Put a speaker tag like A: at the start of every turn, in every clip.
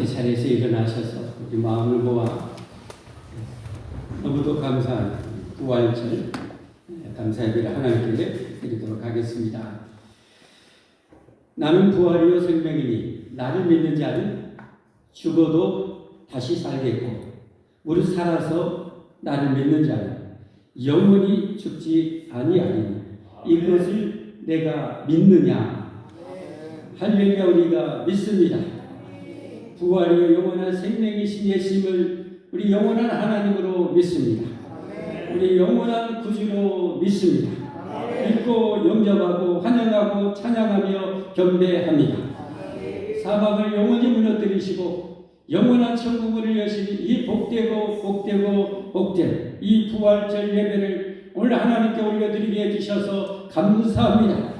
A: 함께 자리에서 일어나셔서 우리 마음을 모아 너무도 감사한 부활절 감사 예배를 하나님께 드리도록 하겠습니다. 나는 부활이요 생명이니 나를 믿는 자는 죽어도 다시 살겠고 무릇 살아서 나를 믿는 자는 영원히 죽지 아니하리니 이것을 내가 믿느냐? 할렐루야. 우리가 믿습니다. 부활이요 영원한 생명이신 예수님을 우리 영원한 하나님으로 믿습니다. 우리 영원한 구주로 믿습니다. 믿고 영접하고 환영하고 찬양하며 경배합니다. 사막을 영원히 무너뜨리시고 영원한 천국을 여신 이 복된 이 부활절 예배를 오늘 하나님께 올려드리게 해주셔서 감사합니다.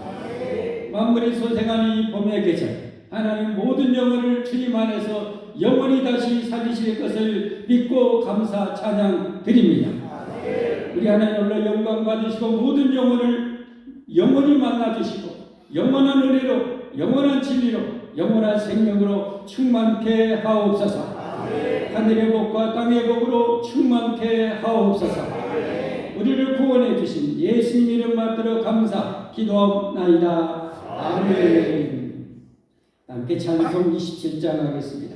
A: 만물이 소생하는 이 봄의 계절 하나님 모든 영혼을 주님 안에서 영원히 다시 살리실 것을 믿고 감사 찬양 드립니다. 우리 하나님 오늘 영광 받으시고 모든 영혼을 영원히 만나주시고 영원한 은혜로 영원한 진리로 영원한 생명으로 충만케 하옵소서. 하늘의 복과 땅의 복으로 충만케 하옵소서. 우리를 구원해 주신 예수님 이름 받들어 감사 기도하옵나이다. 아멘. 함께 찬송 27장 하겠습니다.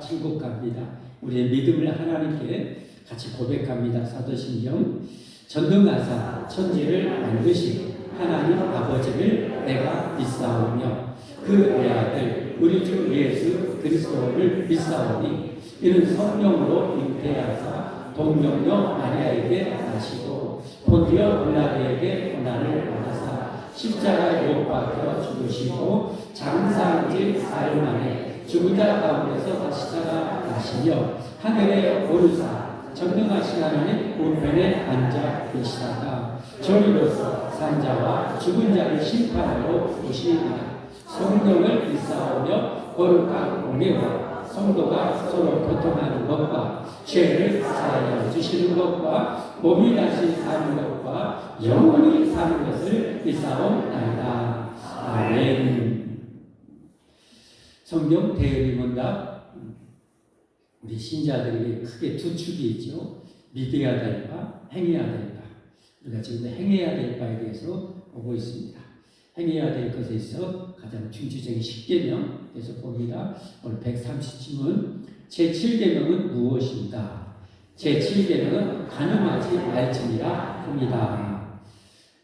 A: 천국 갑니다. 우리의 믿음을 하나님께 같이 고백합니다. 사도신경 전능하사 천지를 만드신 하나님 아버지를 내가 믿사오며 그 외아들 우리 주 예수 그리스도를 믿사오니 이는 성령으로 잉태하사 동정녀 마리아에게 나시고 본디오 빌라도에게 고난을 받으사 십자가에 못 박혀 죽으시고 장사한 지 사흘 만에 죽은 자 가운데서 다시 살아나시며 하늘에 오르사 전능하신 하나님 우편에 앉아 계시다가 저리로서 산자와 죽은 자를 심판하러 오시리라. 성령을 믿사오며 거룩한 공예와 성도가 서로 교통하는 것과 죄를 사하여 주시는 것과 몸이 다시 사는 것과 영원히 사는 것을 믿사옵나이다. 아멘. 성경 대응의 문답, 우리 신자들에게 크게 두 축이 있죠. 믿어야 될 바, 행해야 될 바. 우리가 지금 행해야 될 바에 대해서 보고 있습니다. 행해야 될 것에 있어 가장 중추적인 10계명에서 봅니다. 오늘 130질문 제7계명은 무엇인가? 제7계명은 간음하지 말지니라 합니다.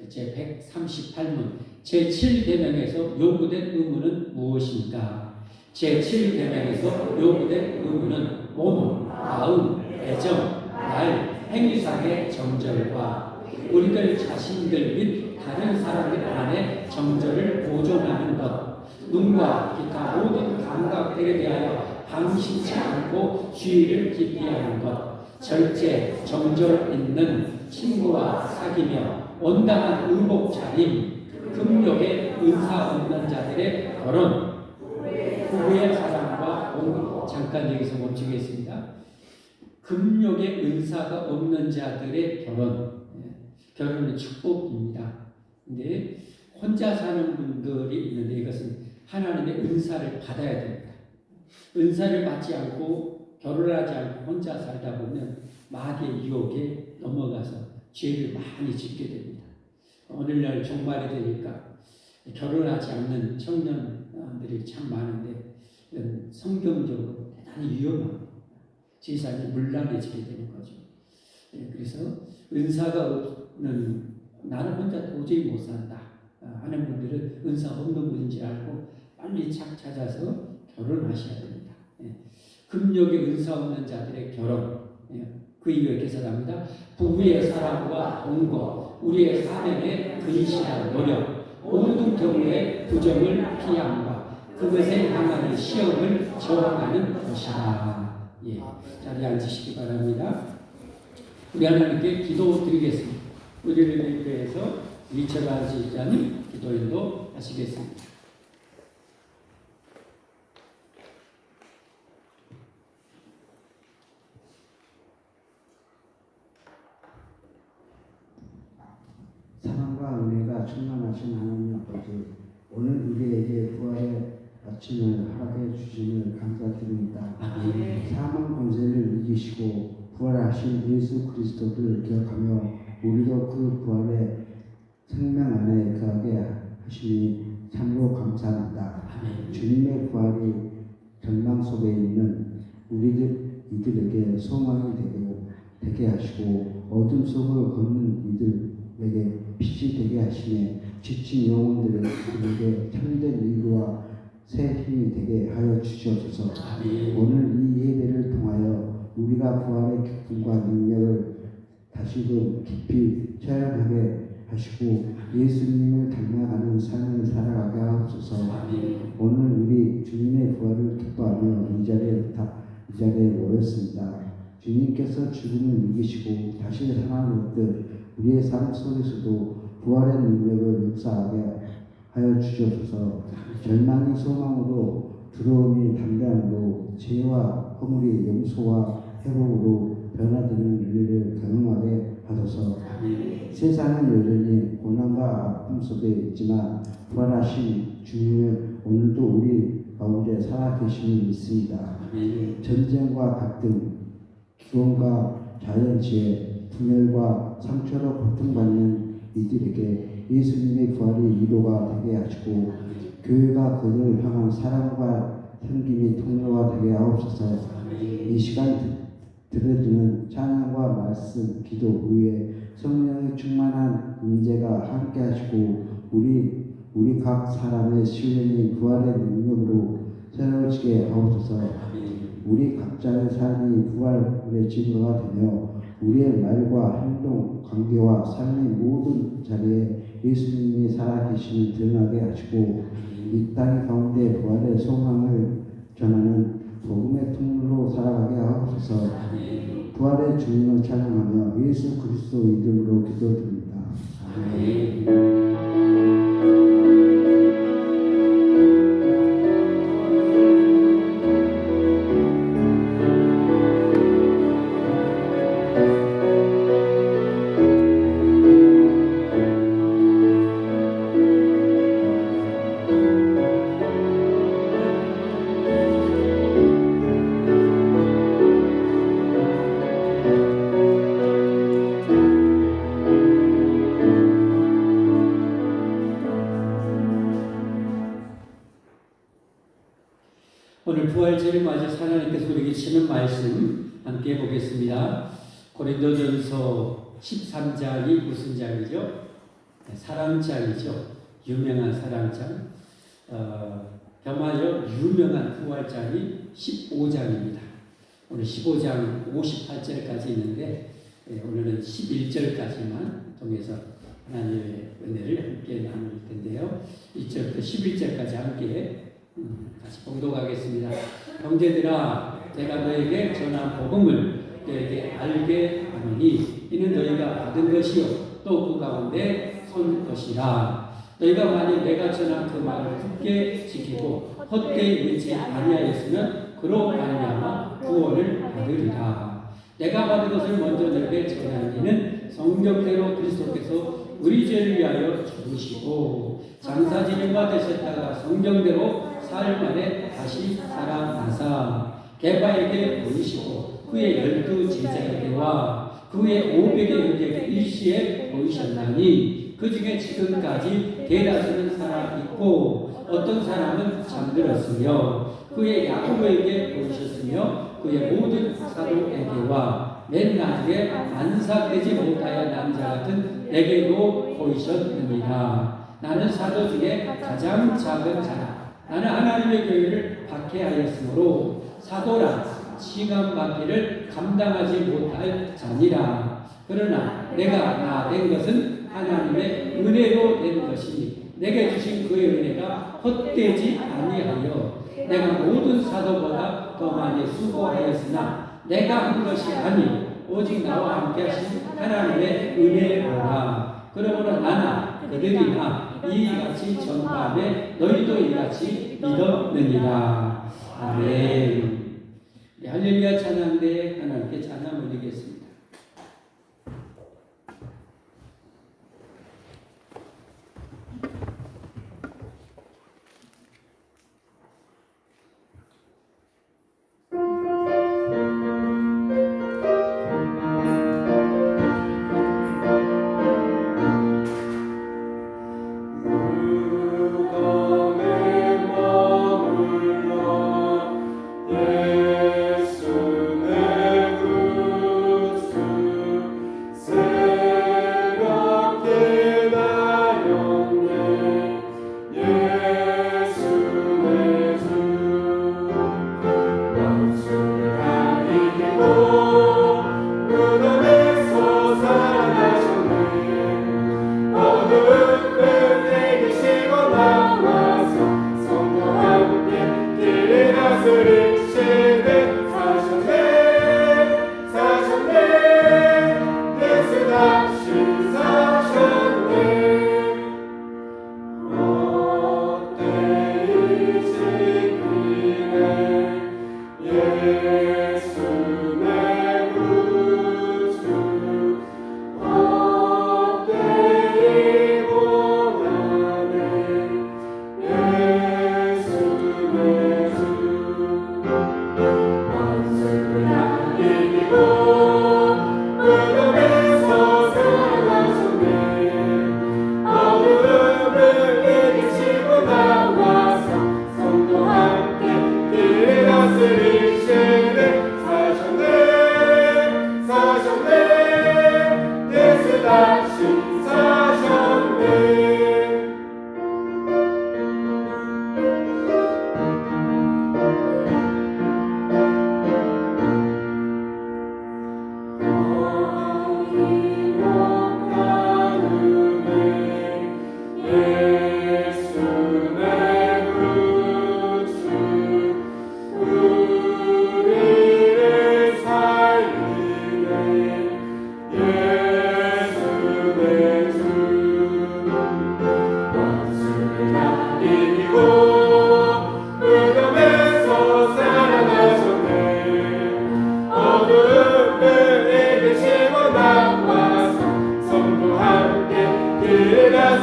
A: 제138문 제7계명에서 요구된 의무는 무엇인가? 제7계명에서 요구된 의무는 몸, 마음, 애정, 말, 행위상의 정절과 우리들 자신들 및 다른 사람들 안에 정절을 보존하는 것, 눈과 기타 모든 감각들에 대하여 방심치 않고 주의를 깊이 하는 것, 절제, 정절 있는 친구와 사귀며 온당한 의복 차림, 금욕에 은사 없는 자들의 결혼, 부부의 사랑과 잠깐 여기서 멈추겠습니다. 금욕에 은사가 없는 자들의 결혼은 축복입니다. 근데 혼자 사는 분들이 있는데 이것은 하나님의 은사를 받아야 됩니다. 은사를 받지 않고 결혼하지 않고 혼자 살다 보면 마귀의 유혹에 넘어가서 죄를 많이 짓게 됩니다. 오늘날 종말이 되니까 결혼하지 않는 청년들이 참 많은데 이건 성경적으로 대단히 위험합니다. 세상이 문란해지게 되는 거죠. 그래서 은사가 없는 나는 혼자 도저히 못 산다 하는 분들은 은사 없는 분인지 알고 빨리 찾아서 결혼하셔야 됩니다. 금욕에 은사 없는 자들의 결혼, 그 이유에 개설합니다. 부부의 사랑과 동거, 우리의 사명에 근신한 노력, 모든 경우에 부정을 피함과 그것에 향하는 시험을 저항하는 것이다. 자리에 앉으시기 바랍니다. 우리 하나님께 기도 드리겠습니다. 우리를 위해서 위쳐가 지자는 기도인도 하시겠습니다.
B: 사랑과 은혜가 충만하신 하나님 아버지, 오늘 우리에게 부활의 아침을 허락해 주심을 감사드립니다. 사망 권세를 이기시고 부활하신 예수 그리스도를 기억하며 우리도 그 부활의 생명 안에 거하게 하시니 참으로 감사합니다. 주님의 부활이 절망 속에 있는 이들에게 소망이 되게 하시고 어둠 속을 걷는 이들에게 빛이 되게 하시네 지친 영혼들에게 참된 위로와 새 힘이 되게 하여 주시옵소서. 오늘 이 예배를 통하여 우리가 부활의 기쁨과 능력을 다시금 깊이 체험하게 하시고 예수님을 닮아가는 삶을 살아가게 하옵소서. 오늘 우리 주님의 부활을 기뻐하며 이 자리에 모였습니다. 주님께서 죽음을 이기시고 다시 살아났듯 우리의 삶 속에서도 부활의 능력을 역사하게 하여 주시옵소서. 절망이 소망으로 두려움이 담대함으로 죄와 허물이 용서와 회복으로 변화되는 은혜를 경험하게 하소서. 세상은 여전히 고난과 아픔 속에 있지만 부활하신 주님은 오늘도 우리 가운데 살아계심을 믿습니다. 전쟁과 갈등, 기온과 자연재해, 분열과 상처로 고통받는 이들에게 예수님의 부활이 위로가 되게 하시고 교회가 그들을 향한 사랑과 섬김이 통로가 되게 하옵소서. 이 시간 들어주는 찬양과 말씀, 기도 후에 성령의 충만한 임재가 함께 하시고 우리 각 사람의 신령이 부활의 능력으로 새로워지게 하옵소서. 우리 각자의 삶이 부활의 증거가 되며 우리의 말과 행동, 관계와 삶의 모든 자리에 예수님이 살아계심을 드러나게 하시고 이 땅 가운데 부활의 소망을 전하는 복음의 통로로 살아가게 하옵소서. 부활의 주님을 찬양하며 예수 그리스도 이름으로 기도드립니다.
A: 오늘 부활절을 맞아 하나님께서 우리에게 주시는 말씀 함께 보겠습니다. 고린도전서 13장이 무슨 장이죠? 사랑장이죠. 유명한 사랑장. 겸하여 유명한 부활장이 15장입니다. 오늘 15장 58절까지 있는데 오늘은 11절까지만 통해서 하나님의 은혜를 함께 나눌 텐데요. 1절부터 11절까지 함께 같이 봉독하겠습니다. 형제들아, 내가 너에게 전한 복음을 너에게 알게 하노니 이는 너희가 받은 것이요 또 그 가운데 선 것이라. 너희가 만일 내가 전한 그 말을 굳게 지키고 헛되이 믿지 아니하였으면 그로 말미암아 구원을 받으리라. 내가 받은 것을 먼저 너에게 전하니는 성경대로 그리스도께서 우리 죄를 위하여 죽으시고 장사지림바 되셨다가 성경대로 사흘 만에 다시 살아나사 게바에게 보이시고 그의 12 제자에게와 그의 500의 형제에게 일시에 보이셨나니 그 중에 지금까지 대다수는 살아있고 어떤 사람은 잠들었으며 그의 야고보에게 보이셨으며 그의 모든 사도에게와 맨 나중에 안삭되지 못하여 남자 같은 내게도 보이셨느니라. 나는 사도 중에 가장 작은 자라. 나는 하나님의 교회를 박해하였으므로 사도라 시간받기를 감당하지 못할 자니라. 그러나 내가 나 된 것은 하나님의 은혜로 된 것이니 내게 주신 그의 은혜가 헛되지 아니하여 내가 모든 사도보다 더 많이 수고하였으나 내가 한 것이 아니 오직 나와 함께 하신 하나님의 은혜로라. 그러므로 나나 그들이나 이같이 전파하되 너희도 이같이 믿었느니라. 아멘. 할렐루야 찬양대 하나님께 찬양 올리겠습니다.
C: 예수 내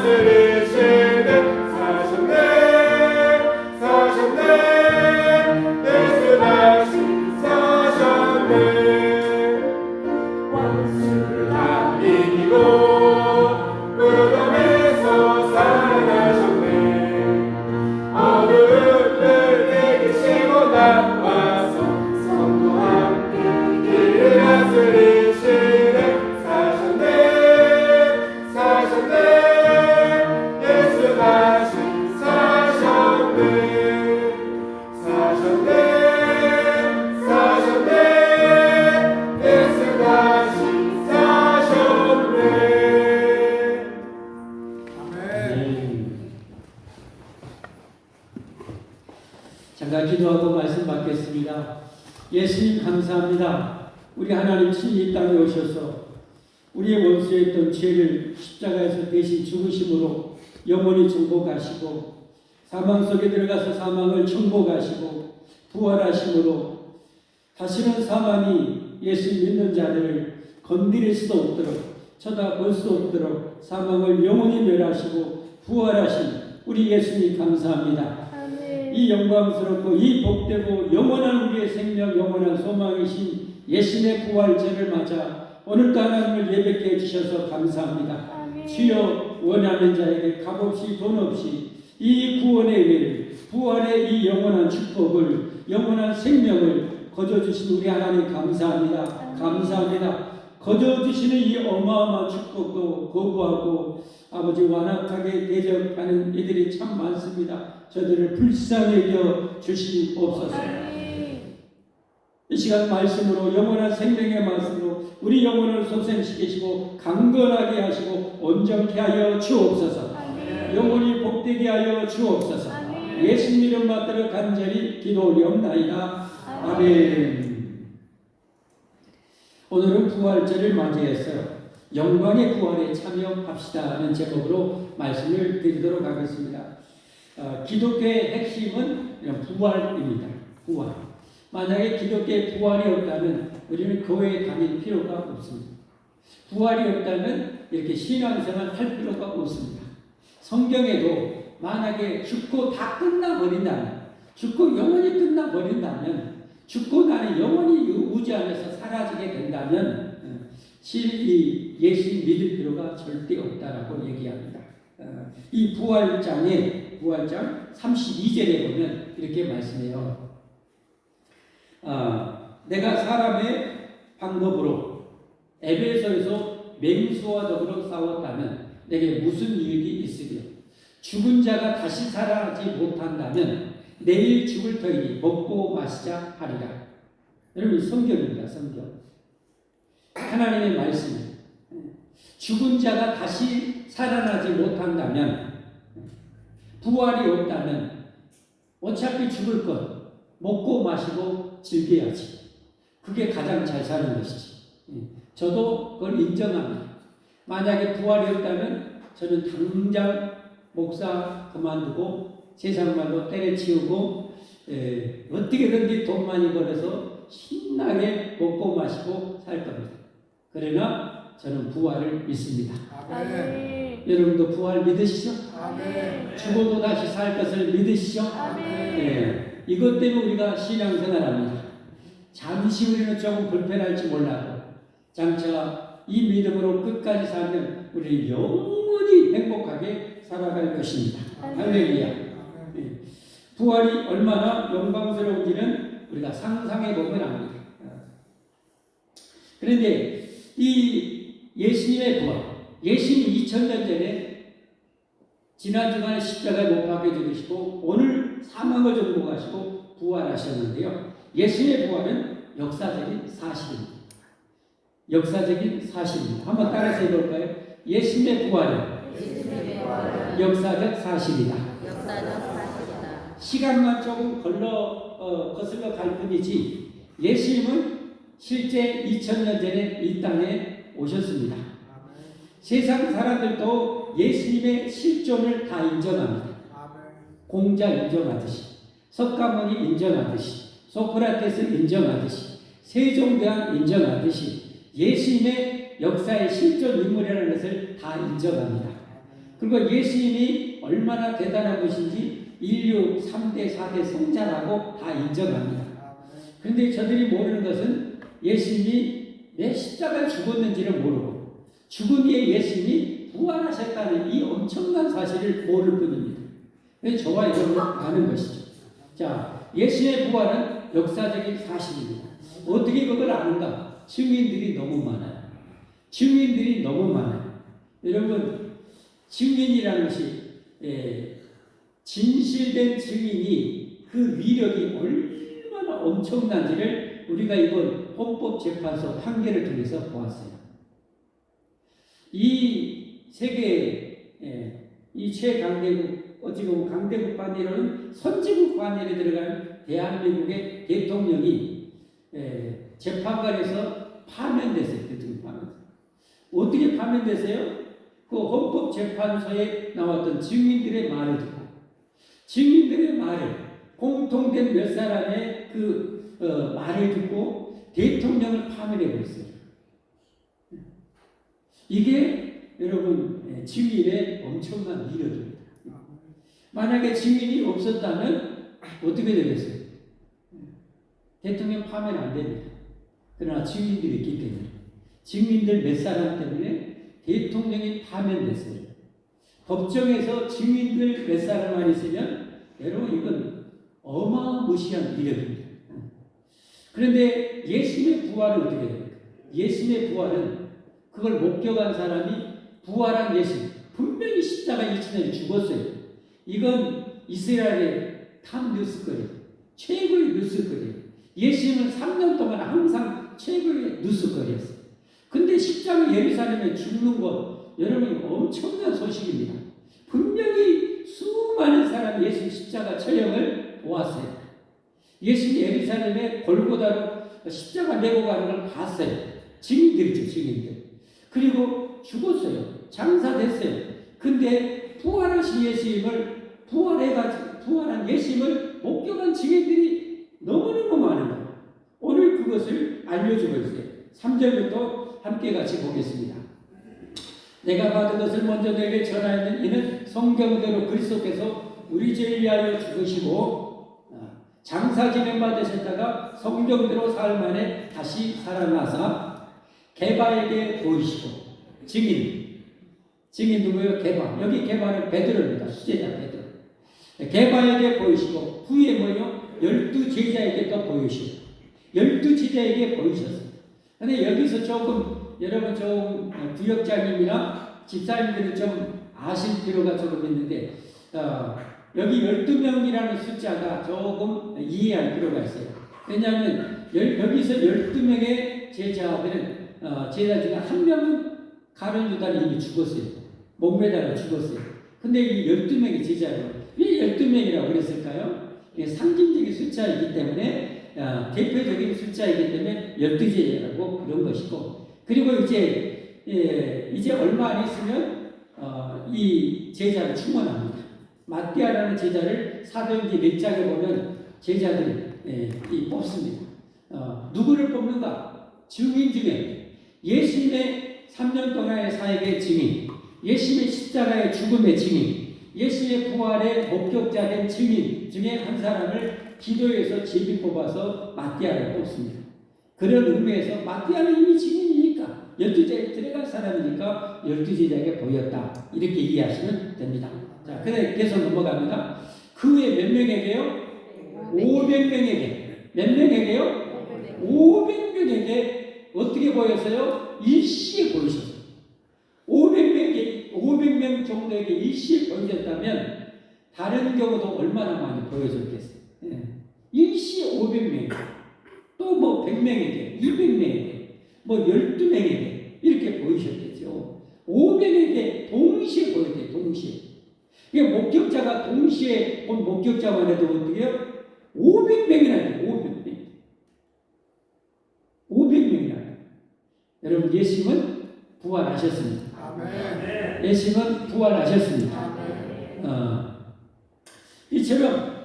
C: 다스리시는 사셨네 사셨네 예수 다시 사셨네 원수를 다 이기고 무덤에서 살아나셨네 어둠을 이기시고 나와서 성도와 함께 길을 다스리시는 사셨네 사셨네 예수 다시 사셨네 사셨네 사셨네 예수 다시 사셨네 아멘.
A: 잠깐 기도하고 말씀 받겠습니다. 예수님 감사합니다. 우리 하나님 친히 이 땅에 오셔서 우리의 원수에 있던 죄를 십자가에서 대신 죽으심으로 영원히 정복하시고 사망 속에 들어가서 사망을 정복하시고 부활하심으로 다시는 사망이 예수 믿는 자들을 건드릴 수 없도록 쳐다볼 수 없도록 사망을 영원히 멸하시고 부활하신 우리 예수님 감사합니다. 이 영광스럽고 이 복되고 영원한 우리의 생명 영원한 소망이신 예수님의 부활절을 맞아 오늘도 하나님을 예배케 해주셔서 감사합니다.
D: 아멘.
A: 주여 원하는 자에게 값없이 돈 없이 이 구원의 은혜를 부활의 이 영원한 축복을 영원한 생명을 거저주신 우리 하나님 감사합니다. 감사합니다. 거저주시는 이 어마어마한 축복도 거부하고 아버지 완악하게 대적하는 이들이 참 많습니다. 저들을 불쌍히 여겨 주시옵소서. 이 시간 말씀으로 영원한 생명의 말씀으로 우리 영혼을 소생시키시고 강건하게 하시고 온전케 하여 주옵소서. 영혼이 복되게 하여 주옵소서. 예수님 이름 받들어 간절히 기도 올리옵나이다. 아멘. 오늘은 부활절을 맞이해서 영광의 부활에 참여합시다는 제목으로 말씀을 드리도록 하겠습니다. 기독교의 핵심은 부활입니다. 부활. 만약에 기독교의 부활이 없다면 우리는 교회에 다닐 필요가 없습니다. 부활이 없다면 이렇게 신앙생활 할 필요가 없습니다. 성경에도 만약에 죽고 다 끝나버린다면, 죽고 영원히 끝나버린다면, 죽고 나는 영원히 우주 안에서 사라지게 된다면 이 예수 믿을 필요가 절대 없다라고 얘기합니다. 이 부활장 32절에 보면 이렇게 말씀해요. 내가 사람의 방법으로 에베소에서 맹수와 더불어 싸웠다면 내게 무슨 유익이 있으랴? 죽은 자가 다시 살아나지 못한다면 내일 죽을 터이니 먹고 마시자 하리라. 여러분 성경입니다. 성경. 하나님의 말씀. 죽은 자가 다시 살아나지 못한다면 부활이 없다면 어차피 죽을 것 먹고 마시고 즐겨야지. 그게 가장 잘 사는 것이지. 저도 그걸 인정합니다. 만약에 부활이 없다면 저는 당장 목사 그만두고 세상 말로 때려치우고 어떻게든지 돈 많이 벌어서 신나게 먹고 마시고 살 겁니다. 그러나 저는 부활을 믿습니다.
D: 아멘.
A: 여러분도 부활 믿으시죠?
D: 아멘.
A: 죽어도 다시 살 것을 믿으시죠?
D: 아멘.
A: 이것 때문에 우리가 신앙생활합니다. 잠시 우리는 조금 불편할지 몰라도 장차 이 믿음으로 끝까지 살면 우리는 영원히 행복하게 살아갈 것입니다. 할렐루야. 부활이 얼마나 영광스러운지는 우리가 상상해 보면 압니다. 그런데 이 예수님의 부활, 예수님이 2000년 전에 지난 주간에 십자가에 못 박혀 죽으시고 오늘 사망을 정복하시고 부활하셨는데요. 예수님의 부활은 역사적인 사실입니다. 역사적인 사실입니다. 한번 따라서 해볼까요? 예수님의 부활은 역사적 사실이다. 시간만 조금 거슬러 갈 뿐이지 예수님은 실제 2000년 전에 이 땅에 오셨습니다. 세상 사람들도 예수님의 실존을 다 인정합니다. 공자 인정하듯이, 석가모니 인정하듯이, 소크라테스 인정하듯이, 세종대왕 인정하듯이 예수님의 역사의 실존 인물이라는 것을 다 인정합니다. 그리고 예수님이 얼마나 대단한 것인지 인류 3대, 4대 성자라고 다 인정합니다. 그런데 저들이 모르는 것은 예수님이 왜 십자가에 죽었는지를 모르고 죽은 뒤에 예수님이 부활하셨다는 이 엄청난 사실을 모를 뿐입니다. 그래서 저와 여러분은 아는 것이죠. 자, 예수의 부활은 역사적인 사실입니다. 어떻게 그걸 아는가? 증인들이 너무 많아요. 증인들이 너무 많아요. 여러분, 증인이라는 것이 진실된 증인이 그 위력이 얼마나 엄청난지를 우리가 이번 헌법재판소 판결을 통해서 보았어요. 이 세계 이 최강대국, 어찌 보면 강대국 반대로는 선진국 반대로 들어간 대한민국의 대통령이 재판관에서 파면됐어요. 대통령 파면. 어떻게 파면됐어요? 그 헌법재판소에 나왔던 증인들의 말을 듣고, 증인들의 말을, 공통된 몇 사람의 그 말을 듣고 대통령을 파면해 버렸어요. 이게 여러분 증인의 엄청난 위력입니다. 만약에 증인이 없었다면 어떻게 되겠어요? 대통령 파면 안 됩니다. 그러나 증인들이 있기 때문에, 증인들 몇 사람 때문에 대통령이 파면됐어요. 법정에서 증인들 몇 사람만 있으면 여러분 이건 어마무시한 위력입니다. 그런데 예수님의 부활은 어떻게 됩니까? 예수님의 부활은 그걸 목격한 사람이 부활한 예수, 분명히 십자가에 지쳐 죽었어요. 이건 이스라엘의 탑 뉴스거리예요. 최고의 뉴스거리예요. 예수님은 3년 동안 항상 최고의 뉴스거리였어요. 근데 십자가 예루살렘에 죽는 것, 여러분이 엄청난 소식입니다. 분명히 수많은 사람이 예수 십자가 처형을 보았어요. 예수님 예루살렘에 골고다로 십자가 메고 가는 걸 봤어요. 증인들이죠, 증인들. 그리고 죽었어요. 장사됐어요. 근데 부활하신 예수님을, 부활한 예수님을 목격한 증인들이 너무너무 많은 거예요. 오늘 그것을 알려주고 있어요. 3절부터 함께 같이 보겠습니다. 내가 받은 것을 먼저 내게 전하였는 이는 성경대로 그리스도께서 우리 죄를 위하여 죽으시고 장사 지냄 받으셨다가 성경대로 사흘 만에 다시 살아나사 게바에게 보이시고, 증인 누구예요? 게바. 여기 게바는 베드로입니다. 수제자 베드로. 게바에게 보이시고 후에 뭐요? 12제자에게 또 보이시고, 12제자에게 보이셨어요. 근데 여기서 조금 여러분 좀 구역장님이나 집사님들이 좀 아실 필요가 조금 있는데, 여기 12명이라는 숫자가 조금 이해할 필요가 있어요. 왜냐하면 여기서 12명의 제자들은 제자 중에 한 명은 가룟 유다는 이미 죽었어요. 목매달려 죽었어요. 근데 이 12명의 제자예요. 왜 12명이라고 그랬을까요? 이게 상징적인 숫자이기 때문에, 대표적인 숫자이기 때문에 12제자라고 그런 것이고, 그리고 이제 얼마 안 있으면 이 제자를 충원합니다. 마띠아라는 제자를 사도행전 1장에 보면 제자들이 뽑습니다. 누구를 뽑는가? 증인 중에 예수님의 3년 동안의 사역의 증인, 예수님의 십자가의 죽음의 증인, 예수님의 부활의 목격자된 증인 중에 한 사람을 기도에서 제비 뽑아서 마띠아를 뽑습니다. 그런 의미에서 마띠아는 이미 증인이니까 12제자에 들어간 사람이니까 12제자에게 보였다. 이렇게 이해하시면 됩니다. 자, 계속 넘어갑니다. 그 후에 몇 명에게요? 500명에게. 몇 명에게요? 500명에게 어떻게 보였어요? 일시에 보이셨어요. 500명 정도에게 일시에 보여줬다면 다른 경우도 얼마나 많이 보여줬겠어요. 일시에 500명, 또 뭐 100명에게, 200명에게, 뭐 12명에게 이렇게 보이셨겠죠. 500에게 동시에 보여줘요. 동시에. 이게 목격자가 동시에 본 목격자만 해도 어떻게 해요? 500명이나 해요. 500명이나. 여러분, 예수님은 부활하셨습니다.
C: 아멘.
A: 예수님은 부활하셨습니다. 이처럼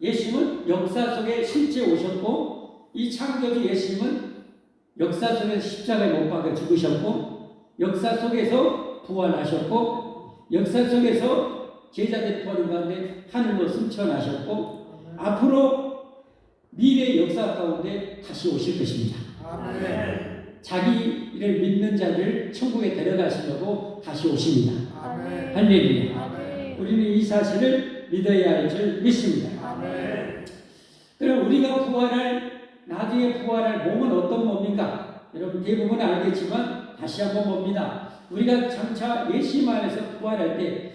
A: 예수님은 역사 속에 실제 오셨고, 이 창조주 예수님은 역사 속에서 십자가에 못 박아 죽으셨고, 역사 속에서 부활하셨고, 역사 속에서 제자들이 보는 가운데 하늘로 승천하셨고 앞으로 미래 역사 가운데 다시 오실 것입니다. 자기를 믿는 자를 천국에 데려가시려고 다시 오십니다. 할렐루야. 우리는 이 사실을 믿어야 할 줄 믿습니다. 그럼 우리가 나중에 부활할 몸은 어떤 몸인가? 여러분 대부분 알겠지만 다시 한번 봅니다. 우리가 장차 예수님 안에서 부활할 때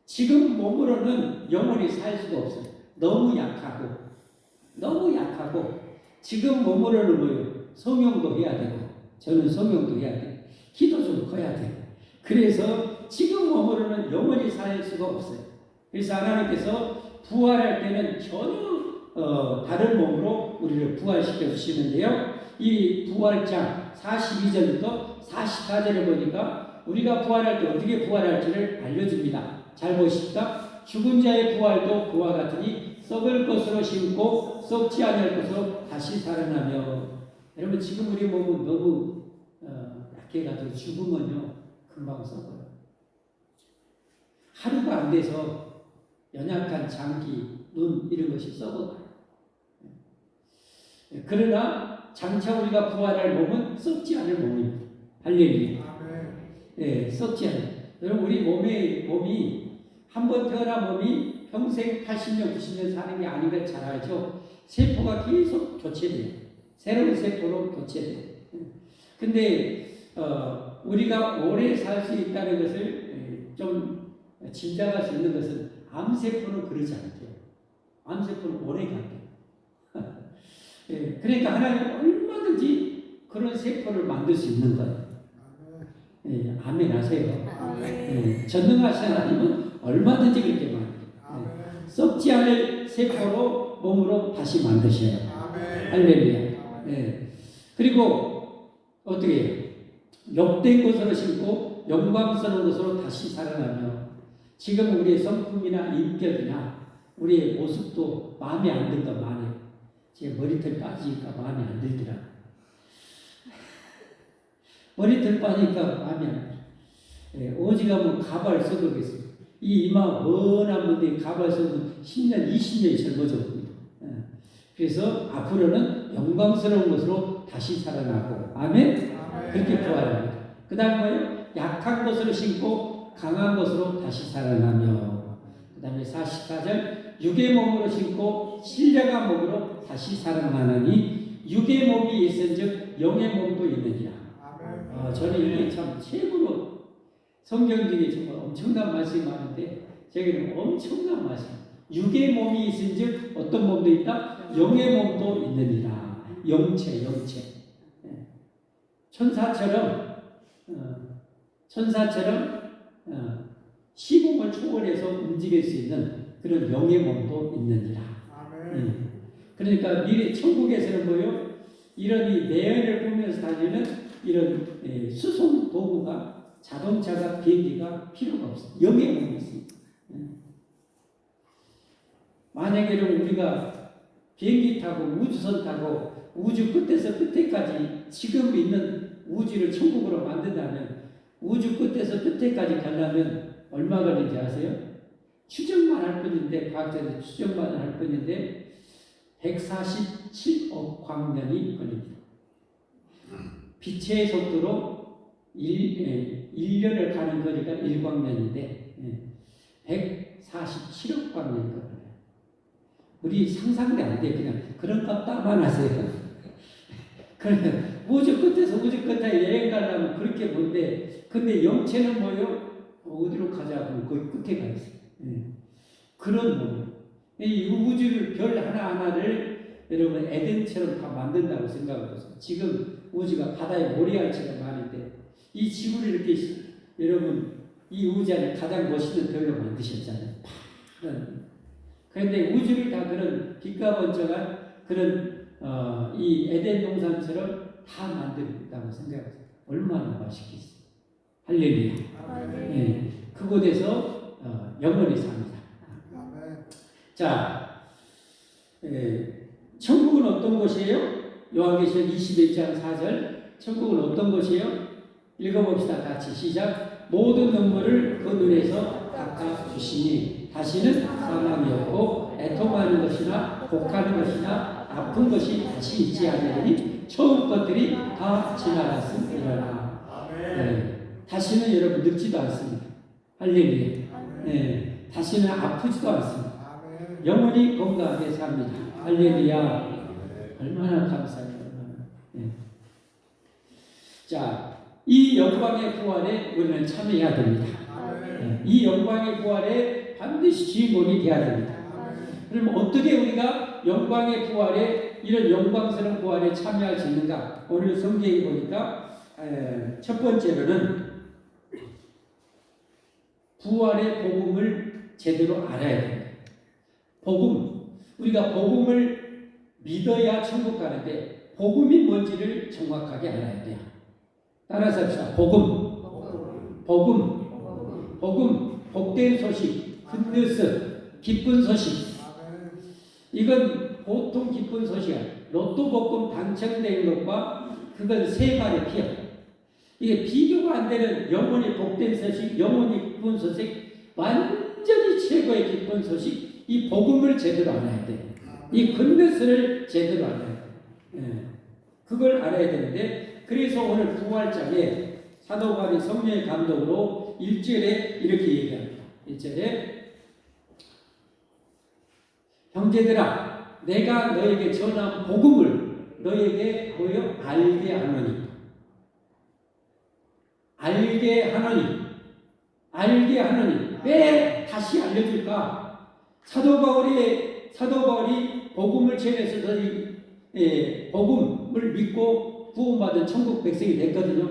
A: 지금 몸으로는 영원히 살 수가 없어요. 너무 약하고 지금 몸으로는 뭐예요? 성령도 해야 되고 저는 성령도 해야 돼요. 기도 좀 커야 돼요. 그래서 지금 몸으로는 영원히 살 수가 없어요. 그래서 하나님께서 부활할 때는 전혀 다른 몸으로 우리를 부활시켜 주시는데요. 이 부활장 42절부터 44절을 보니까 우리가 부활할 때 어떻게 부활할지를 알려줍니다. 잘 보십시다. 죽은 자의 부활도 그와 같으니 썩을 것으로 심고 썩지 않을 것으로 다시 살아나며. 여러분 지금 우리 몸은 너무 약해가지고 죽으면요 금방 썩어요. 하루가 안 돼서 연약한 장기, 눈 이런 것이 썩어가요. 그러나 장차 우리가 부활할 몸은 썩지 않을 몸입니다. 할렐루야. 네, 썩지 않아요. 여러분 우리 몸이 한 번 태어난 몸이 평생 80년, 90년 사는 게 아닌 걸 잘 알죠. 세포가 계속 교체돼요. 새로운 세포로 교체돼요. 근데 우리가 오래 살 수 있다는 것을 좀 짐작할 수 있는 것은 암세포는 그러지 않대요. 암세포는 오래 간대요. 그러니까 하나님은 얼마든지 그런 세포를 만들 수 있는 거예요. 아멘 하세요. 전능하신 하나님은 얼마든지 그렇게 만들어요. 썩지 않을 세포로 몸으로 다시 만드셔요. 할렐루야. 그리고 어떻게 해요? 욕된 것으로 심고 영광스러운 것으로 다시 살아나며 지금 우리의 성품이나 인격이나 우리의 모습도 마음에 안 든다 말이에요. 제 머리털 빠지니까 마음에 안 들더라. 머리털 빠지니까 마음에 안 들어. 오직하면 가발 써보겠습니다. 이 이마 원한 분들이 가발 써면 10년, 20년이 젊어져 봅니다. 그래서 앞으로는 영광스러운 것으로 다시 살아나고 아멘? 그렇게 부활합니다. 그 다음 뭐예요? 약한 것으로 심고 강한 것으로 다시 살아나며 그 다음에 44절 육의 몸으로 심고 신령한 몸으로 다시 살아나니 육의 몸이 있은즉 영의 몸도 있느니라. 저는 이게 참 최고로 성경 중에 정말 엄청난 말씀이 많은데 저에게는 엄청난 말씀. 육의 몸이 있은즉 어떤 몸도 있다? 영의 몸도 있느니라. 영체. 천사처럼 시공을 초월해서 움직일 수 있는 그런 영의 몸도 있느니라. 그러니까 미래 천국에서는 뭐요? 이런 이 내연을 보면서 다니는 이런 수송 도구가 자동차가 비행기가 필요가 없어요. 영의 몸이 있습니다. 만약에 우리가 비행기 타고 우주선 타고 우주 끝에서 끝에까지 지금 있는 우주를 천국으로 만든다면 우주 끝에서 끝에까지 가려면 얼마 걸리는지 아세요? 추정만 할 뿐인데 과학자들이 추정만 할 뿐인데 147억 광년이 걸립니다. 빛의 속도로 1년을 가는 거리가 1광년인데 147억 광년이 걸려요. 우리 상상도 안 돼요. 그냥 그런 값 따만 하세요. 그래 우주 끝에서 우주 끝에 여행 가려면 그렇게 뭔데 근데 영체는 뭐요? 어디로 가자 하면 거기 끝에 가 있어요. 그런 뭐예요? 이 우주를 별 하나하나를 여러분 에덴처럼 다 만든다고 생각해보세요. 지금 우주가 바다의 모래알처럼 많은데 이 지구를 이렇게 여러분 이 우주 안에 가장 멋있는 별로 만드셨잖아요. 그런데 우주를 다 그런 빛과 번쩍한 그런 이 에덴 동산처럼 다 만든다고 생각하세요. 얼마나 맛있겠어요. 할렐루야. 그곳에서 영원히 삽니다. 자, 천국은 어떤 곳이에요? 요한계시록 21장 4절. 천국은 어떤 곳이에요? 읽어봅시다. 같이 시작. 모든 눈물을 그 눈에서 닦아주시니 다시는 사망이 없고 애통하는 것이나 곡하는 것이나 아픈 것이 다시 있지 않으니 처음 것들이 다 지나갔음이라. 네. 다시는 여러분 늙지도 않습니다. 할렐루야. 네. 다시는 아프지도 않습니다. 영원히 건강하게 삽니다. 할렐루야. 얼마나 감사해요. 네. 자, 이 영광의 부활에 우리는 참여해야 됩니다. 네. 이 영광의 부활에 반드시 주인공이 되어야 됩니다. 그럼 어떻게 우리가 영광의 부활에 이런 영광스러운 부활에 참여할 수 있는가? 오늘 성경에 보니까 첫 번째로는 부활의 복음을 제대로 알아야 됩니다. 복음, 우리가 복음을 믿어야 천국 가는데 복음이 뭔지를 정확하게 알아야 돼요. 따라서 합시다. 복음, 복된 소식, 굿뉴스, 기쁜 소식. 이건 보통 기쁜 소식이야. 로또 복권 당첨된 것과 그건 세 발의 피야. 이게 비교가 안 되는 영혼이 복된 소식, 영혼이 기쁜 소식, 완전히 최고의 기쁜 소식. 이 복음을 제대로 알아야 돼. 이 굿뉴스를 제대로 알아야 돼. 그걸 알아야 되는데, 그래서 오늘 부활장에 사도 바울이 성령의 감동으로 1절에 이렇게 얘기합니다. 1절에 형제들아, 내가 너에게 전한 복음을 너에게 보여 알게 하노니. 알게 하노니. 왜 다시 알려줄까? 사도 바울이 복음을 전해서 복음을 믿고 구원받은 천국 백성이 됐거든요.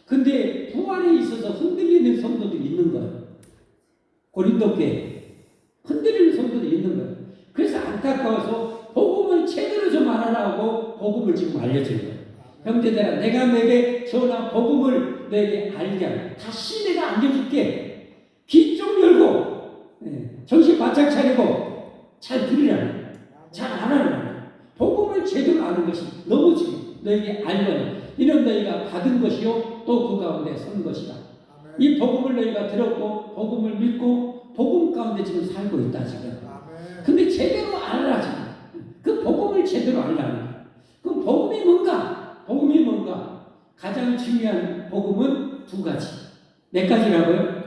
A: 근데 부활에 있어서 흔들리는 성도들이 있는 거예요. 고린도 교회 흔들리는 성도들이 있는 거예요. 그래서 안타까워서 복음을 제대로 좀 알아라고 복음을 지금 알려주는 거예요. 형제들아, 내가 너에게 전한 복음을 너에게 알게 하라. 다시 내가 알려줄게. 귀 좀 열고 정신 바짝 차리고 잘 들으라. 잘 알아라. 복음을 제대로 아는 것이 너무 지금 너에게 알거든. 이는 너희가 받은 것이요 또 그 가운데 선 것이다. 이 복음을 너희가 들었고 복음을 믿고 복음 가운데 지금 살고 있다 지금. 근데 제대로 알아라 지금. 그 복음을 제대로 알라는. 그럼 복음이 뭔가? 가장 중요한 복음은 두 가지. 몇 가지라고요?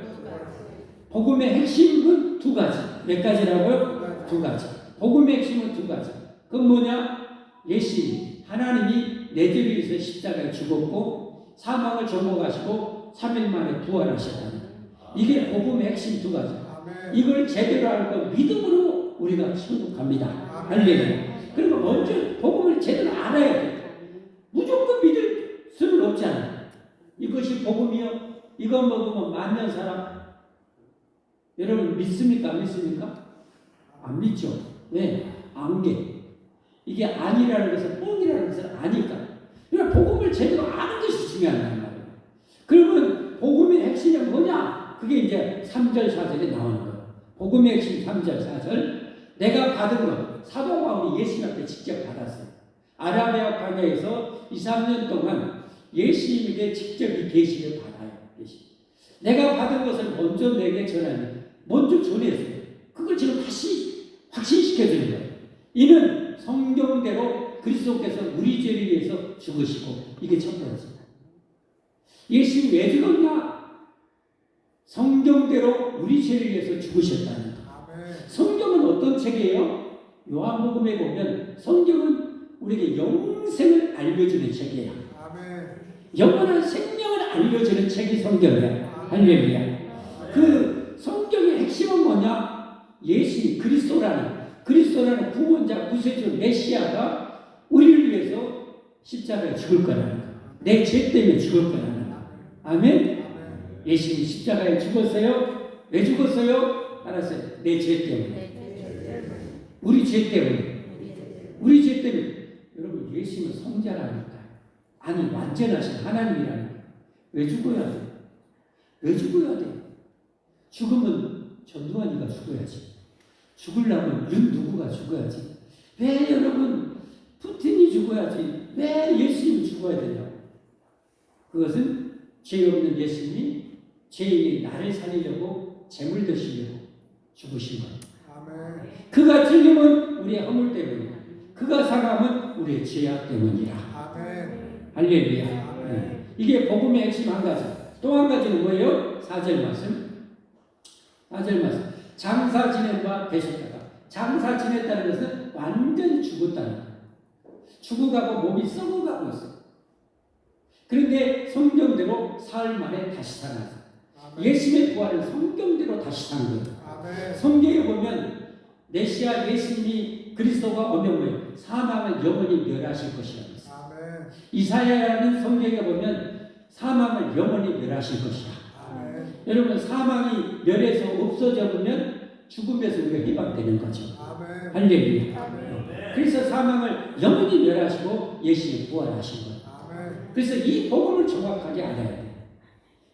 A: 복음의 핵심은 두 가지. 몇 가지라고요? 두 가지. 복음의 핵심은 두 가지. 그건 뭐냐? 예수님, 하나님이 내 죄를 위해서 십자가에 죽었고 사망을 접어가시고 3일 만에 부활하셨다는. 이게 복음의 핵심 두 가지. 이걸 제대로 알고 믿음으로 우리가 천국 갑니다. 할렐루야. 그리고 먼저 복음을 제대로 알아야 돼. 무조건 믿을 수는 없잖아. 이것이 복음이요? 이거 먹으면 만년 살아. 여러분 믿습니까? 안 믿습니까? 안 믿죠. 왜? 안개. 이게 아니라는 것은 뻥이라는 것은 아니까. 그러니까 복음을 제대로 아는 것이 중요하단 말이에요. 그러면 복음의 핵심이 뭐냐? 그게 이제 3절 4절에 나오는 거예요. 복음의 핵심 3절 4절. 내가 받은 것. 사도 바울이 예수님 앞에 직접 받았어요. 아라비아 광야에서 2, 3년 동안 예수님에게 직접 이 계시를 받아요. 내가 받은 것을 먼저 내게 전하니. 먼저 전했어요. 그걸 지금 다시 확신시켜주는 거예요. 이는 성경대로 그리스도께서 우리 죄를 위해서 죽으시고, 이게 첫 번째. 예수님 왜 죽었냐? 성경대로 우리 죄를 위해서 죽으셨다는 거. 성경은 어떤 책이에요? 요한복음에 보면 성경은 우리에게 영생을 알려주는 책이에요. 영원한 생명을 알려주는 책이 성경이야. 할렐루야. 그 성경의 핵심은 뭐냐? 예수님, 그리스도라는 구원자, 구세주, 메시아가 우리를 위해서 십자가에 죽을 거라는 거. 내 죄 때문에 죽을 거라는 거. 아멘? 예수님이 십자가에 죽었어요. 왜 죽었어요? 알았어요. 내 죄 때문에. 우리 죄 때문에. 우리 죄 때문에. 여러분, 예수님은 성자라니까. 아니, 완전하신 하나님이라니까. 왜 죽어야 돼? 왜 죽어야 돼? 죽으면 전두환이가 죽어야지. 죽으려면 누구가 죽어야지. 왜 여러분 푸틴이 죽어야지. 왜 예수님이 죽어야 되냐? 그것은 죄 없는 예수님이 죄인이 나를 살리려고 재물 드시려고 죽으신 것.
C: 아멘.
A: 그가 틀리면 우리의 허물 때문이야. 그가 상하면 우리의 죄악 때문이라.
C: 아멘.
A: 할렐루야.
C: 아멘.
A: 네. 이게 복음의 핵심 한 가지. 또 한 가지는 뭐예요? 4절 말씀. 4절 말씀. 장사 지낸 바 되셨다가. 장사 지냈다는 것은 완전히 죽었다는 거예요. 죽어가고 몸이 썩어가고 있어요. 그런데 성경대로 사흘 만에 다시 살아났어요.
C: 아멘.
A: 예수님의 부활은 성경대로 다시 산 거예요.
C: 아멘.
A: 성경에 보면 메시아 예수님이 그리스도가 오면 뭐예요? 사망을 영원히 멸하실 것이라고 했어요.
C: 아멘.
A: 이사야라는 성경에 보면 사망을 영원히 멸하실 것이라.
C: 아멘.
A: 여러분 사망이 멸해서 없어져 보면 죽음에서 우리가 해방되는 거죠.
C: 아멘.
A: 할렐루야.
C: 아멘.
A: 그래서 사망을 영원히 멸하시고 예수님 부활하신 거예요.
C: 아멘.
A: 그래서 이 복음을 정확하게 알아야 돼요.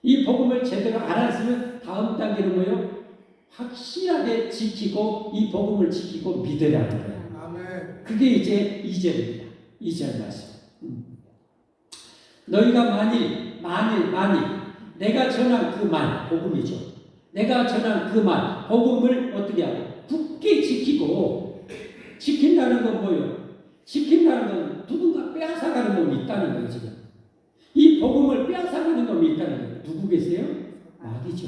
A: 이 복음을 제대로 알았으면 다음 단계는 뭐예요? 확실하게 지키고 이 복음을 지키고 믿으라는 거예요.
C: 아멘.
A: 그게 이제 2절입니다. 2절 말씀. 너희가 만일 내가 전한 그 말, 복음이죠. 내가 전한 그 말, 복음을 어떻게 하고 굳게 지키고, 지킨다는 건 뭐예요? 지킨다는 건 누군가 빼앗아가는 놈이 있다는 거예요, 지금. 이 복음을 빼앗아가는 놈이 있다는 거예요. 누구 계세요? 마귀죠.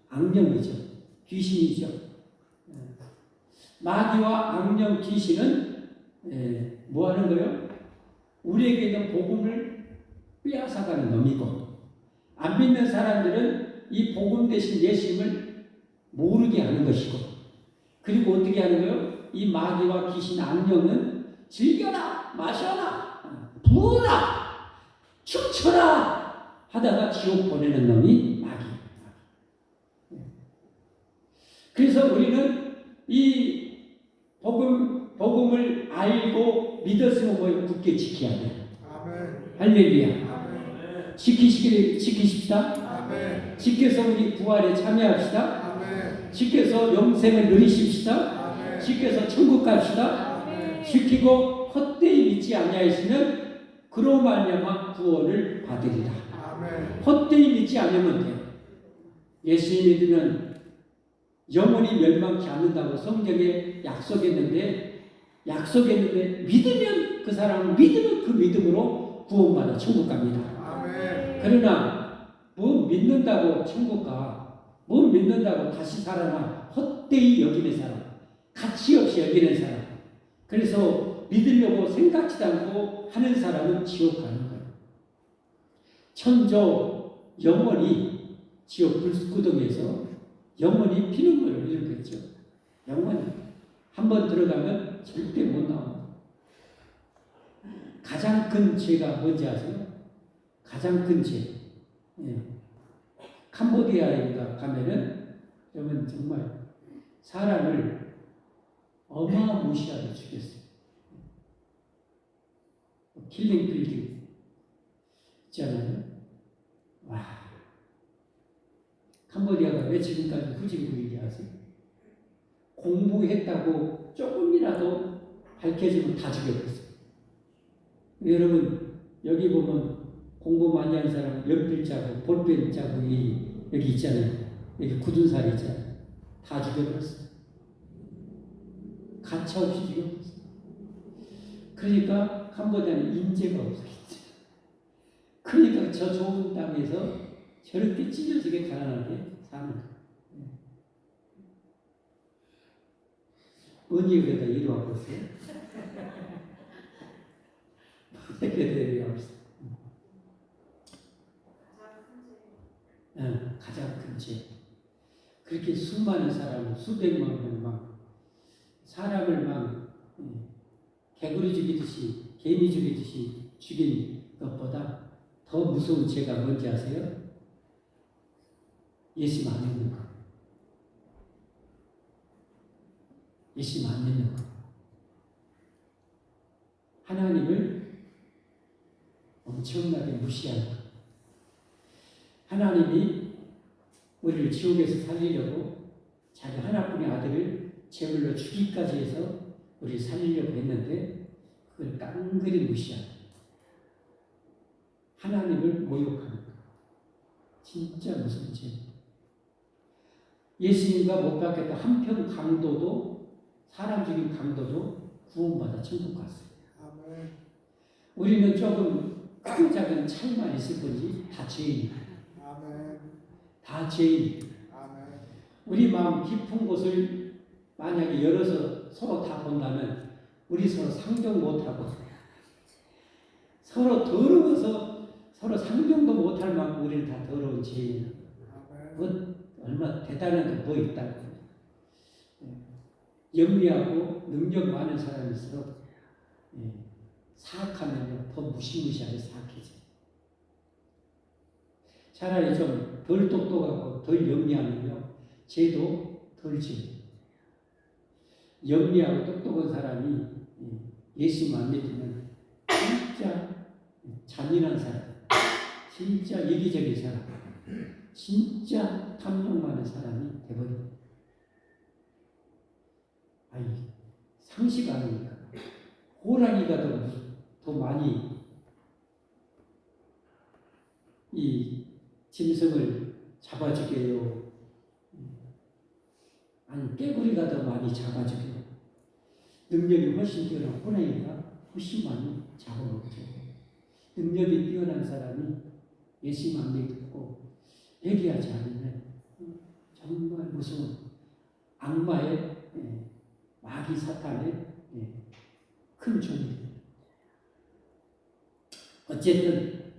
A: 악령이죠. 귀신이죠. 마귀와 악령 귀신은 뭐 하는 거예요? 우리에게 있는 복음을 빼앗아가는 놈이고, 안 믿는 사람들은 이 복음 대신 예수님을 모르게 하는 것이고, 그리고 어떻게 하는 거예요? 이 마귀와 귀신 악령은 즐겨라, 마셔라, 부어라, 춤춰라 하다가 지옥 보내는 놈이 마귀. 그래서 우리는 이 복음을 알고 믿었으면 뭐예요? 굳게 지켜야 돼요.
C: 아멘.
A: 할렐루야.
C: 아멘.
A: 지키십시다.
C: 아멘.
A: 지켜서 우리 부활에 참여합시다.
C: 아멘.
A: 지켜서 영생을 누리십시다.
C: 아멘.
A: 지켜서 천국 갑시다.
D: 아멘.
A: 지키고 헛되이 믿지 아니하시면 그로 말미암아 구원을 받으리라.
C: 아멘.
A: 헛되이 믿지 않으면 돼요. 예수님 믿으면 영원히 멸망치 않는다고 성경에 약속했는데 믿으면 그 사람은 믿으면 그 믿음으로 구원받아 천국 갑니다.
C: 아멘.
A: 그러나 뭐 믿는다고 천국 가, 뭐 믿는다고 다시 살아나 헛되이 여기는 사람, 가치 없이 여기는 사람, 그래서 믿으려고 생각지도 않고 하는 사람은 지옥 가는 거예요. 천조 영원히 지옥 불구덩이에서 영원히 피눈물을 흘리겠죠. 영원히 한 번 들어가면 절대 못 나옵니다. 가장 큰 죄가 뭔지 아세요? 가장 큰 죄. 캄보디아에 가면은 여러분 정말 사람을 어마무시하게 죽였어요. 킬링 빌딩 있잖아요. 와, 캄보디아가 왜 지금까지 후진국인지 아세요? 공부했다고 조금이라도 밝혀지면 다 죽여버렸어요. 여러분 여기 보면 공부 많이 한 사람 연필 자국, 볼펜 자국이 여기 있잖아요. 여기 굳은 살이 있잖아요. 다 죽여버렸어요. 가차없이 죽여버렸어요. 그러니까 캄보디아는 인재가 없었겠죠. 그러니까 저 좋은 땅에서 저렇게 찢어지게 가난하게 사는 거예요. 언제 그러다 이리 와봤어요? 어떻게 되려 없어? 가장 큰 죄. 그렇게 수많은 사람을 수백만 명을 막 사람을 막 개구리 죽이듯이 개미 죽이듯이 죽인 것보다 더 무서운 죄가 뭔지 아세요? 예수님 안 믿는 거. 예수님 안 믿는 거. 하나님을 엄청나게 무시하는 거. 하나님이 우리를 지옥에서 살리려고 자기 하나뿐의 아들을 제물로 주기까지 해서 우리를 살리려고 했는데 그걸 깡그리 무시하는 거예요. 하나님을 모욕하는 거예요. 진짜 무슨 죄. 예수님과 못 박혔던 한편 강도도 사람 죽인 강도도 구원받아 천국 갔어요.
C: 아멘.
A: 우리는 조금 크고 작은 차이만 있을 뿐이지 다 죄인이에요.
C: 아멘.
A: 다 죄인.
C: 아멘.
A: 우리 마음 깊은 곳을 만약에 열어서 서로 다 본다면 우리 서로 상종 못하고 서로 더러워서 서로 상종도 못할 만큼 우리는 다 더러운 죄인이에요.
C: 아멘.
A: 그건 얼마나 대단한 게 뭐 있다고. 영리하고 능력 많은 사람일수록 사악하면요 더 무시무시하게 사악해져요. 차라리 좀 덜 똑똑하고 덜 영리하면요 죄도 덜 지어요. 영리하고 똑똑한 사람이 예수 안 믿으면 진짜 잔인한 사람, 진짜 이기적인 사람, 진짜 탐욕 많은 사람이 되버려요. 아니 상식 아닙니까? 호랑이가 더 많이 이 짐승을 잡아주게요. 아니 깨구리가 더 많이 잡아주게요. 능력이 훨씬 뛰어난 호랑이가 훨씬 많이 잡아먹죠. 능력이 뛰어난 사람이 예수만 믿고 회개하지 않으면 정말 무서운 악마의 마귀 사탄의 큰 종이 됩니다. 어쨌든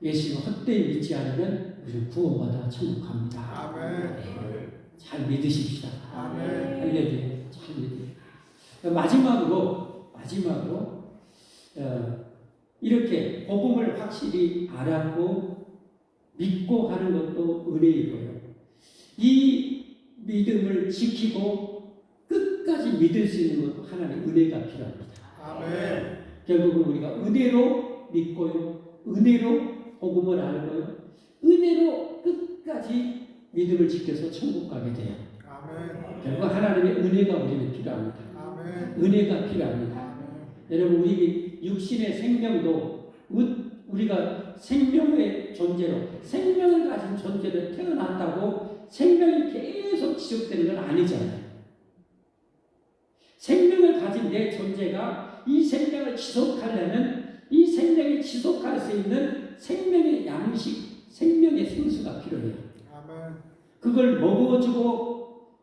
A: 예수를 헛되이 믿지 않으면 우리는 구원받아 천국 갑니다.
C: 아멘.
A: 잘 믿으십시다.
C: 아멘.
A: 할렐루야. 잘 믿으세요. 마지막으로 이렇게 복음을 확실히 알았고 믿고 하는 것도 은혜이고요. 이 믿음을 지키고 끝까지 믿을 수 있는 것도 하나님의 은혜가 필요합니다.
C: 아멘.
A: 결국은 우리가 은혜로 믿고요. 은혜로 복음을 알고요. 은혜로 끝까지 믿음을 지켜서 천국 가게 돼요.
C: 아멘.
A: 결국 하나님의 은혜가 우리는 필요합니다.
C: 아멘.
A: 은혜가 필요합니다.
C: 아멘.
A: 여러분 우리 육신의 생명도 우리가 생명의 존재로 생명을 가진 존재로 태어난다고 생명이 계속 지속되는 건 아니잖아요. 생명을 가진 내 존재가 이 생명을 지속하려면 이 생명이 지속할 수 있는 생명의 양식, 생명의 생수가 필요해요.
C: 아멘.
A: 그걸 먹어주고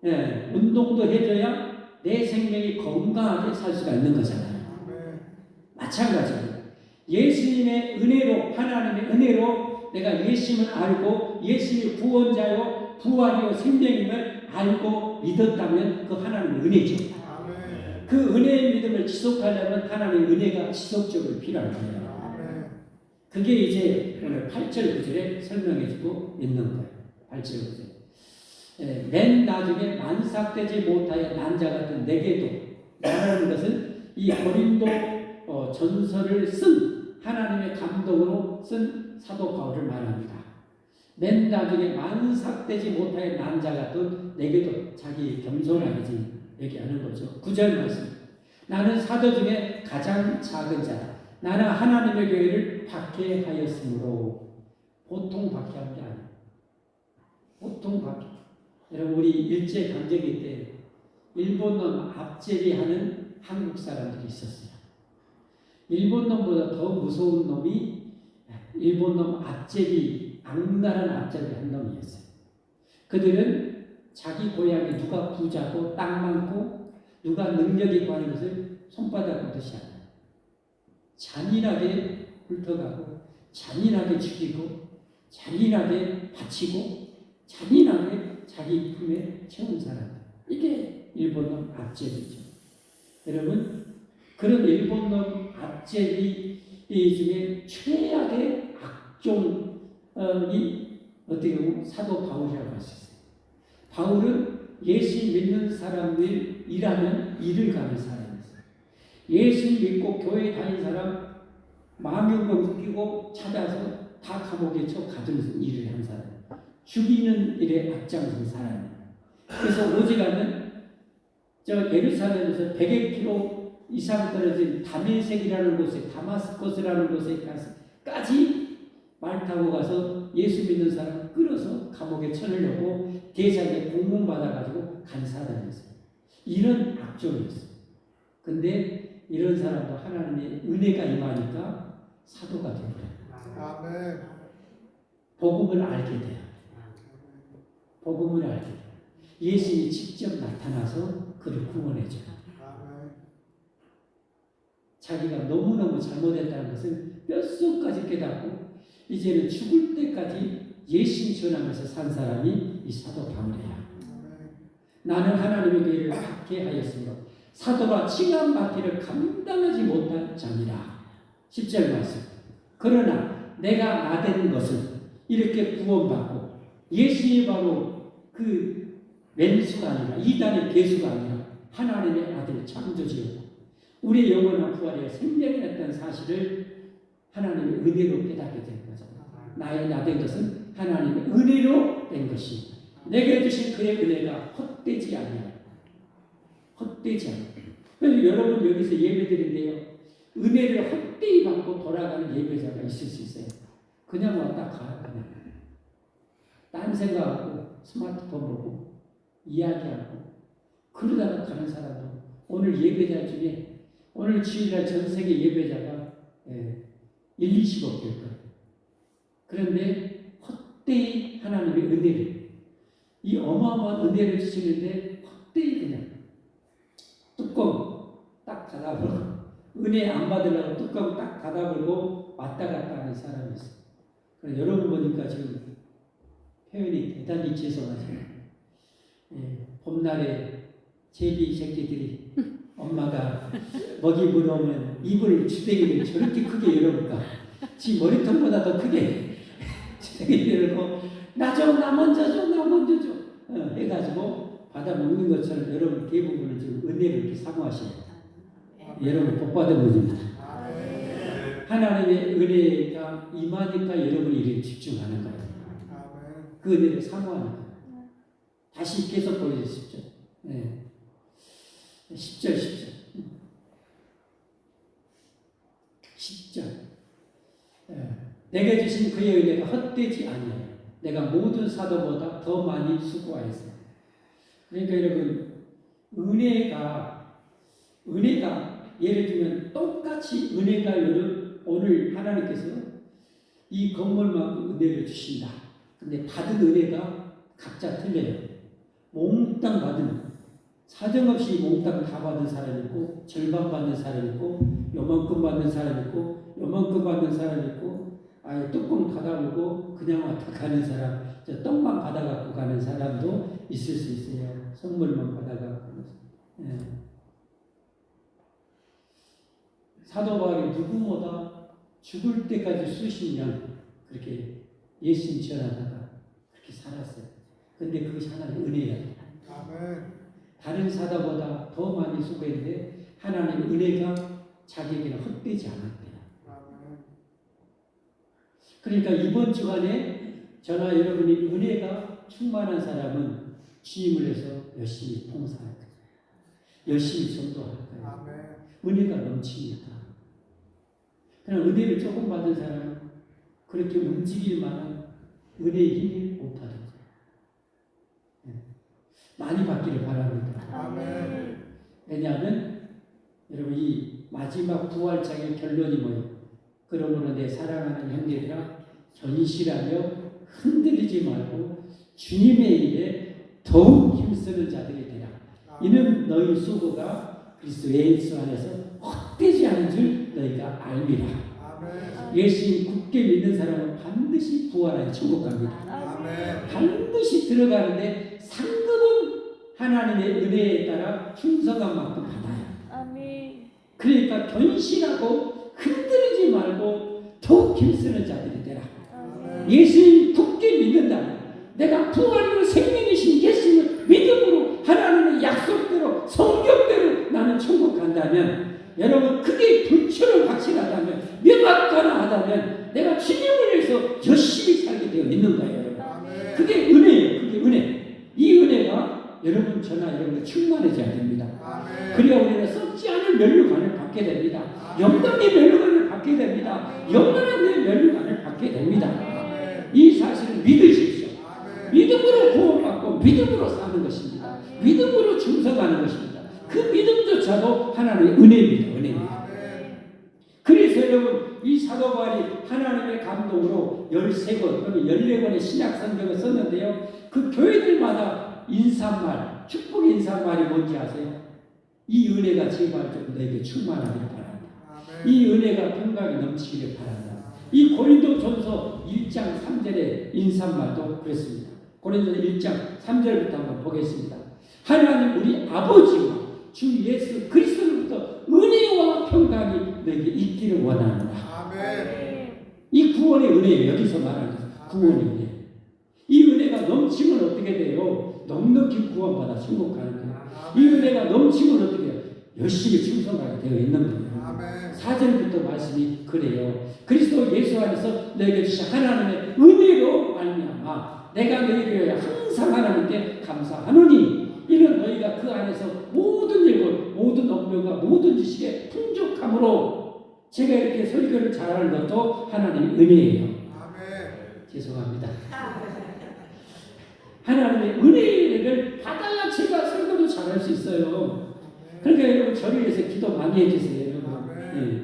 A: 운동도 해줘야 내 생명이 건강하게 살 수가 있는 거잖아요.
C: 아멘.
A: 마찬가지로 예수님의 은혜로 하나님의 은혜로 내가 예수님을 알고 예수님이 구원자요 부활이요 생명임을 알고 믿었다면 그 하나님의 은혜죠.
C: 아멘.
A: 그 은혜의 믿음을 지속하려면 하나님의 은혜가 지속적으로 필요한 거예요.
C: 아멘.
A: 그게 이제 오늘 8절 9절에 설명해주고 있는 거예요. 8절 9절. 맨 나중에 만삭되지 못하여 난자 같은 내게도 말하는 것은 이 고린도 전서를 쓴 하나님의 감동으로 쓴 사도 바울을 말합니다. 맨 나중에 만삭되지 못하여 난자 같은 내게도 자기 겸손하게 얘기하는 거죠. 9절 말씀. 나는 사도 중에 가장 작은 자다. 나는 하나님의 교회를 박해하였으므로 보통 박해한 게 아니에요. 보통 박해. 여러분 우리 일제 강점기 때 일본 놈 앞제비 하는 한국 사람들이 있었어요. 일본 놈보다 더 무서운 놈이 일본 놈 앞제비, 악랄한 앞제비 한 놈이었어요. 그들은 자기 고향에 누가 부자고 땅 많고 누가 능력 있고 하는 것을 손바닥 보듯이 알아요. 잔인하게 훑어가고 잔인하게 죽이고 잔인하게 바치고 잔인하게 자기 품에 채운 사람. 이게 일본놈 앞제비죠. 여러분 그런 일본놈 앞제비 중에 최악의 악종이 어떻게 보면 사도 바울이라고 할 수 있어요. 바울은 예수 믿는 사람들 일하는 일을 가는 사람이었어요. 예수 믿고 교회 다닌 사람 망명금 끼고 찾아서 다 감옥에 쳐 가두는 일을 한 사람. 죽이는 일에 앞장선 사람이에요. 그래서 오지가는 저 예루살렘에서 100km 이상 떨어진 다메섹이라는 곳에 다마스커스라는 곳에까지 말 타고 가서 예수 믿는 사람 끌어서 감옥에 쳐넣으려고 대사에 공문받아가지고 간 사람이었어요. 이런 악종이었어요. 근데 이런 사람도 하나님의 은혜가 임하니까 사도가 되더라고요.
C: 아멘.
A: 복음을 알게 돼요. 복음을 알게 돼요. 예수님이 직접 나타나서 그를 구원해줘요.
C: 아멘.
A: 자기가 너무너무 잘못했다는 것을 뼛속까지 깨닫고 이제는 죽을 때까지 예수님 전하면서 산 사람이 이 사도 바울이에요. 나는 하나님의 계를 받게 하였으며 사도가 칭함 받기를 감당하지 못한 자니라. 10절 말씀. 그러나 내가 나된 것은 이렇게 구원받고 예수님이 바로 그 왼수가 아니라 이단의 개수가 아니라 하나님의 아들 창조주였고 우리의 영원한 부활에 생명이 났다는 사실을 하나님의 은혜로 깨닫게 된 거죠. 나의 나된 것은 하나님의 은혜로 된 것이 내게 주신 그의 은혜가 헛되지 아니라 헛되지 않아. 그래서 여러분 여기서 예배드린데요. 은혜를 헛되이 받고 돌아가는 예배자가 있을 수 있어요. 그냥 왔다 가. 그냥. 딴 생각하고 스마트폰 보고 이야기하고 그러다가 가는 사람도 오늘 예배자 중에 오늘 주일날 전 세계 예배자가 1, 20억 될 거예요. 그런데 헛되이 하나님의 은혜를 이 어마어마한 은혜를 주시는데 헛되이 그냥 뚜껑 딱 닫아버리고 은혜 안 받으려고 뚜껑 딱 닫아버리고 왔다 갔다 하는 사람이 있어요. 그래서 여러분 보니까 지금 표현이 대단히 죄송하죠. 봄날에 제비 새끼들이 엄마가 먹이 물어오면 입을 주댕이를 저렇게 크게 열어볼까? 지 머리통보다 더 크게 주댕이를 열고 나 먼저 줘 해가지고 받아 먹는 것처럼 여러분 대부분은 지금 은혜를 이렇게 사모하셔요. 여러분 복 받은 분입니다. 하나님의 은혜가 임하니까 여러분이 이렇게 집중하는 거예요. 그 은혜를 사모하는 거예요. 다시 계속 보여주십시오. 10절 10절 내게 주신 그의 은혜가 헛되지 아니하여 내가 모든 사도보다 더 많이 수고하였어요. 그러니까 여러분 은혜가 예를 들면 똑같이 은혜가 여러분 오늘 하나님께서 이 건물만큼 은혜를 주신다. 근데 받은 은혜가 각자 틀려요. 몽땅 받은 사정없이 몽땅 다 받은 사람이 있고 절반 받는 사람이 있고 요만큼 받는 사람이 있고 요만큼 받는 사람이 있고 아예 뚜껑 닫아보고 그냥 왔다 가는 사람 저 떡만 받아갖고 가는 사람도 있을 수 있어요. 선물만 받아갖고 사도 바울이 누구보다 죽을 때까지 수십 년 그렇게 예수님 전하다가 그렇게 살았어요. 근데 그것이 하나님의 은혜예요. 다른 사도보다 더 많이 수고했는데 하나님의 은혜가 자기에게는 헛되지 않았대요. 그러니까 이번 주간에 저나 여러분이 은혜가 충만한 사람은 주임을 해서 열심히 봉사할 거예요. 열심히 전도할 거예요. 은혜가 넘칩니다. 그냥 은혜를 조금 받은 사람은 그렇게 움직일 만한 은혜의 힘을 못 받은 거예요. 많이 받기를 바랍니다. 왜냐하면 여러분 이 마지막 부활장의 결론이 뭐예요? 그러므로 내 사랑하는 형제들아 견실하며 흔들리지 말고 주님의 일에 더욱 힘쓰는 자들이 되라. 이는 너희 수고가 그리스도 예수 안에서 헛되지 않은 줄 너희가 알미라. 예수님 굳게 믿는 사람은 반드시 부활하여 천국 갑니다. 반드시 들어가는데 상급은 하나님의 은혜에 따라 충성한 만큼 받아요. 그러니까 견실하고 흔들리지 말고 더욱 힘쓰는 자들이 되라. 예수님 굳게 믿는다면 내가 부활로 생명이신 예수님을 믿음으로 하나님의 약속대로 성경대로 나는 천국 간다면 여러분 그게 불처럼 확실하다면 명확하나 하다면 내가 주님을 위해서 열심히 살게 되어 있는 거예요. 여러분. 그게 은혜예요. 그게 은혜. 이 은혜가 여러분 저나 여러분이 충만해져야 됩니다. 그래야 우리는 썩지 않은 면류관을 받게 됩니다. 영광의 면류관을 받게 받게 됩니다. 영원한 내 멸류관을 받게 됩니다.
C: 아멘.
A: 이 사실을 믿으십시오.
C: 아멘.
A: 믿음으로 구원받고 믿음으로 사는 것입니다. 믿음으로 충성하는 것입니다. 그 믿음조차도 하나님의 은혜입니다. 은혜입니다.
C: 아멘.
A: 그래서 여러분 이 사도 바울이 하나님의 감동으로 13권 또는 14권의 신약 성경을 썼는데요. 그 교회들마다 인사말, 축복의 인사말이 뭔지 아세요? 이 은혜가 제발 좀 너에게 충만하기를 바랍니다.
C: 아멘.
A: 이 은혜가 평강이 넘치기를 바랍니다. 이 고린도전서 1장 3절의 인사말도 그랬습니다. 고린도전서 1장 3절부터 한번 보겠습니다. 하나님 우리 아버지와 주 예수 그리스도로부터 은혜와 평강이 너에게 있기를 원합니다.
C: 아멘.
A: 이 구원의 은혜예요. 여기서 말하는 것은 구원의 은혜. 이 은혜가 넘치면 어떻게 돼요? 넉넉히 구원받아 승복하는 거예요. 이 은혜가 넘치면 어떻게 해요? 열심히 충성하게 되어 있는 거예요.
C: 아멘.
A: 4절부터 말씀이 그래요. 그리스도 예수 안에서 너에게 주신 하나님의 은혜로 말미암아 내가 너희를 위하여 항상 하나님께 감사하노니 이는 너희가 그 안에서 모든 일과 모든 업무와 모든 지식에 풍족함으로 제가 이렇게 설교를 잘하는 것도 하나님의 은혜예요.
C: 아멘.
A: 죄송합니다. 하나님의 은혜를 받아야 제가 설교도 잘할 수 있어요. 그러니까 여러분 저를 위해서 기도 많이 해주세요. 여러분. 예.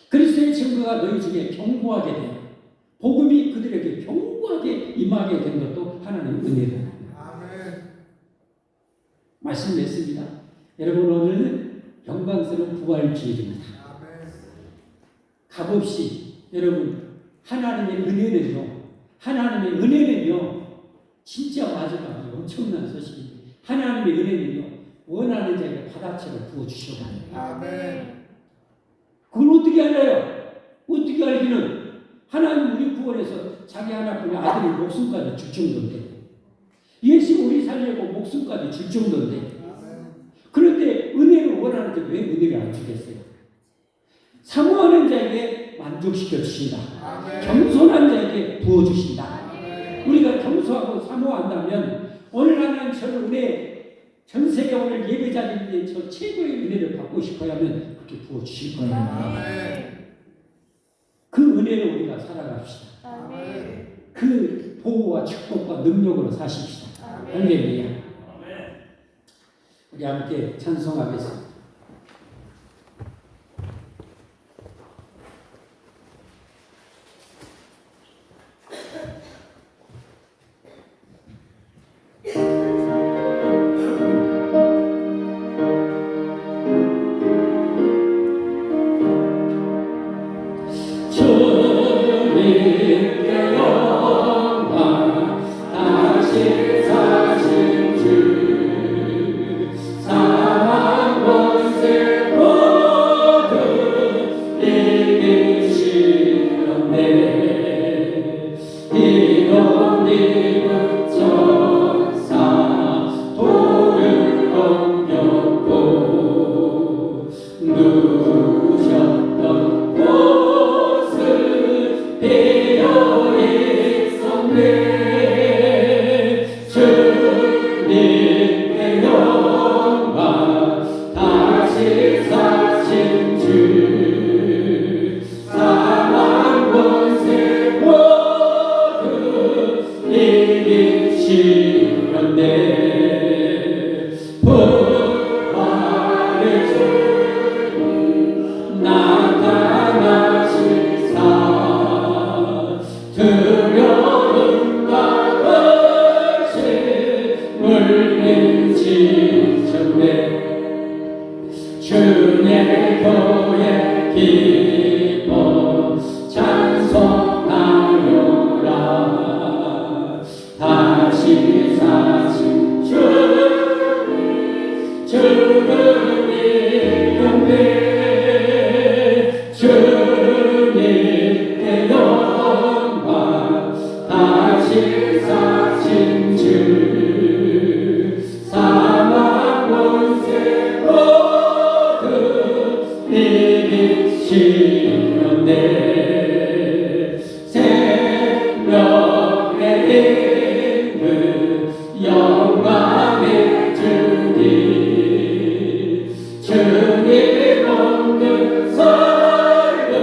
A: 그리스도의 증거가 너희 중에 견고하게 돼요. 복음이 그들에게 견고하게 임하게 된 것도 하나님의 은혜로.
C: 아멘.
A: 말씀 냈습니다. 여러분 오늘은 영광스러운 부활주일입니다.
C: 아멘.
A: 값없이 여러분 하나님의 은혜는요 진짜 마지막에 엄청난 소식입니다. 하나님의 은혜는요 원하는 자에게 바다처럼 부어주셔갑니다.
C: 아멘.
A: 그걸 어떻게 알아요? 어떻게 알기는 하나님 우리 구원해서 자기 하나뿐인 아들의 목숨까지 줄 정도인데 예수 우리 살려고 목숨까지 줄 정도인데
C: 아멘.
A: 그런데 은혜를 원하는데 왜 은혜를 안 주겠어요? 사모하는 자에게 만족시켜 주신다.
C: 아멘.
A: 겸손한 자에게 부어주신다.
C: 아멘.
A: 우리가 겸손하고 사모한다면 오늘 하나님 저는 은혜 전 세계 오늘 예배자들인데 저 최고의 은혜를 받고 싶어야 하면 그렇게 부어주실 거예요.
C: 아멘.
A: 그 은혜로 우리가 살아갑시다.
D: 아멘.
A: 그 보호와 축복과 능력으로 사십시다.
D: 아멘.
A: 할렐루야. 우리 함께 찬송하겠습니다. 주의 교회 기뻐 찬송하여라. 다시 사신 주님의 영광 주님의 영광 다시 사신 주 사망 권세 모두 이기시는데 생명의 힘을 영광의 주님 주님 없는 삶을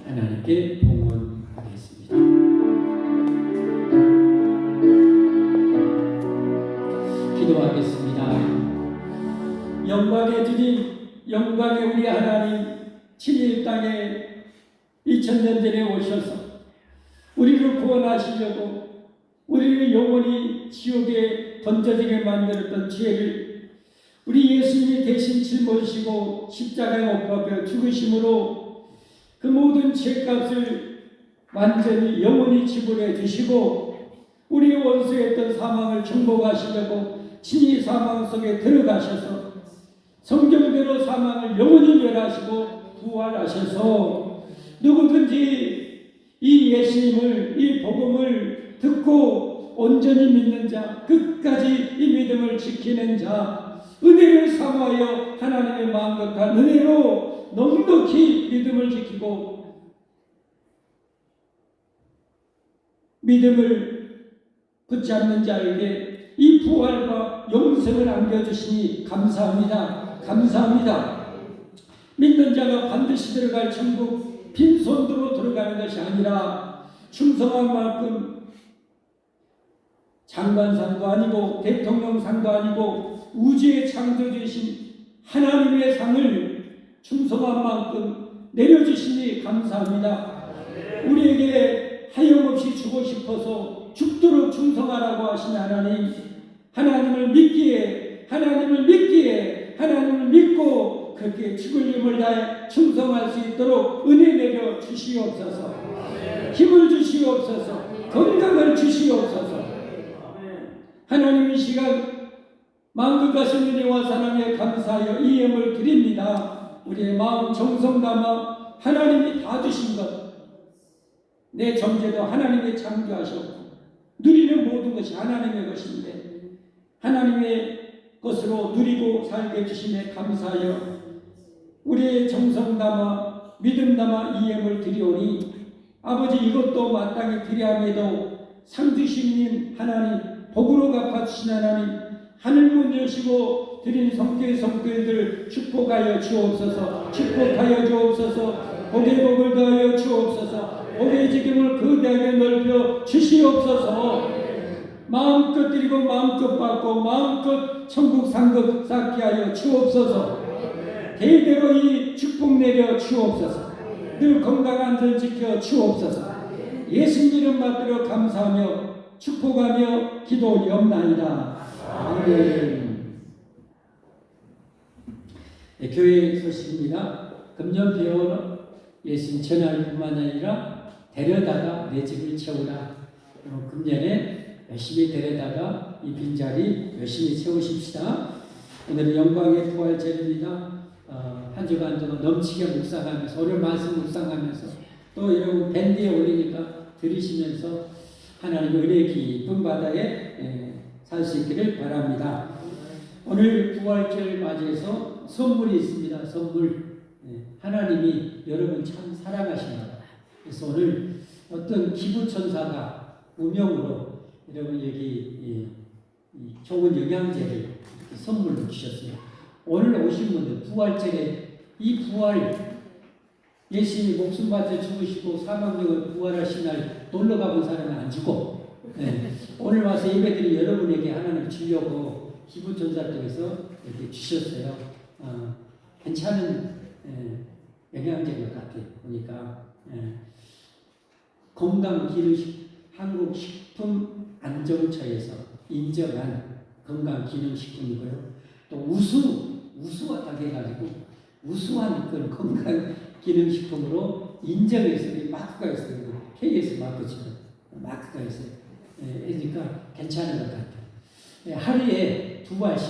A: 하나님께 봉헌하겠습니다. 기도하겠습니다. 영광의 주님, 영광의 우리 하나님, 친히 땅에 2000년 전에 오셔서 우리를 구원하시려고 우리를 영원히 지옥에 던져지게 만들었던 죄를 우리 예수님이 대신 짊어지시고 십자가에 못 박혀 죽으심으로 그 모든 죄값을 완전히 영원히 지불해 주시고 우리 원수였던 사망을 정복하시려고 친히 사망 속에 들어가셔서 성경대로 사망을 영원히 멸하시고 부활하셔서 누구든지 이 예수님을, 이 복음을 듣고 온전히 믿는 자, 끝까지 이 믿음을 지키는 자, 은혜를 사모하여 하나님의 만극한 은혜로 넉넉히 믿음을 지키고 믿음을 붙잡는 자에게 이 부활과 영생을 안겨주시니 감사합니다. 감사합니다. 믿는 자가 반드시 들어갈 천국 빈손으로 들어가는 것이 아니라 충성한 만큼 장관상도 아니고 대통령상도 아니고 우주의 창조주이신 하나님의 상을 충성한 만큼 내려주시니 감사합니다. 우리에게 하염없이 주고 싶어서 죽도록 충성하라고 하신 하나님, 하나님을 믿기에 하나님을 믿고 그렇게 죽을 힘을 다해 충성할 수 있도록 은혜 내려 주시옵소서. 힘을 주시옵소서. 건강을 주시옵소서. 하나님 이 시간 만국하신 은혜와 사랑에 감사하여 이 예물 드립니다. 우리의 마음 정성 담아 하나님이 다 주신 것, 내 존재도 하나님이 창조하셨고 누리는 모든 것이 하나님의 것인데 하나님의 것으로 누리고 살게 해주심에 감사하여 우리의 정성 담아 믿음 담아 이 예물 드리오니 아버지 이것도 마땅히 드려야함에도 상주심님 하나님, 복으로 갚아주신 하나님, 하늘문 여시고 드린 성교회들 축복하여 주옵소서. 축복하여 주옵소서. 복의 복을 더하여 주옵소서. 복의 지경을 거대하게 넓혀 주시옵소서. 마음껏 드리고 마음껏 받고 마음껏 천국 상급 쌓게 하여 주옵소서. 대대로 이 축복 내려 주옵소서. 늘 건강한 전 지켜 주옵소서. 예수님 이름 받들어 감사하며 축복하며 기도하옵나이다. 아멘. 네, 교회 소식입니다. 금년 배워는 예수님 전할뿐만 아니라 데려다가 내 집을 채우라. 금년에 열심히 데려다가 이 빈자리 열심히 채우십시다. 오늘은 영광의 부활절입니다. 한 주간 동안 넘치게 묵상하면서 오늘 말씀 묵상하면서 또 여러분 밴드에 올리니까 들으시면서 하나님의 은혜 깊은 바다에 살 수 있기를 바랍니다. 오늘 부활절 맞이해서 선물이 있습니다. 선물. 하나님이 여러분 참 사랑하십니다. 그래서 오늘 어떤 기부천사가 우명으로 여러분 여기 좋은 영양제를 선물로 주셨어요. 오늘 오신 분들 부활절에 이 부활 예수님이 목숨 바쳐 죽으시고 사망력을 부활하신 날 놀러 가본 사람은 안 주고 오늘 와서 예배드린 여러분에게 하나님 주려고 기부천사 쪽에서 이렇게 주셨어요. 괜찮은 영양제인 것 같아요. 보니까 건강기능식 한국식품안정처에서 인정한 건강기능식품이고요. 또 우수와 딱 해가지고 우수한 그런 건강기능식품으로 인정해서 마크가 있어요. KS 마크처럼 마크가 있어요. 그러니까 괜찮은 것 같아요. 하루에 2알씩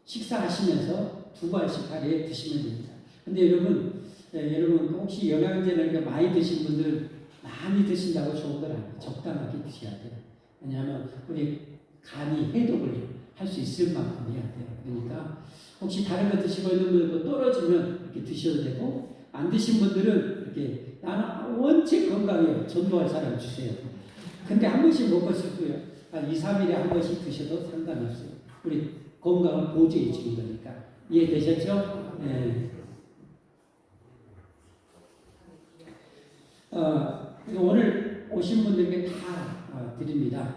A: 식사하시면서 2알씩 하루에 드시면 됩니다. 근데 여러분 혹시 영양제를 많이 드신 분들 많이 드신다고 좋은 건 아니에요. 적당하게 드셔야 돼요. 왜냐하면 우리 간이 해독을 할 수 있을 만큼 해야 돼요. 그러니까 혹시 다른 거 드시고 있는 분들 떨어지면 이렇게 드셔도 되고 안 드신 분들은 이렇게 나는 원체 건강해요. 전도할 사람 주세요. 근데 한 번씩 먹고 싶고요. 한 2, 3일에 한 번씩 드셔도 상관없어요. 우리 건강을 보조해 주는 거니까. 이해되셨죠? 네. 이거 오늘 오신 분들께 다 드립니다.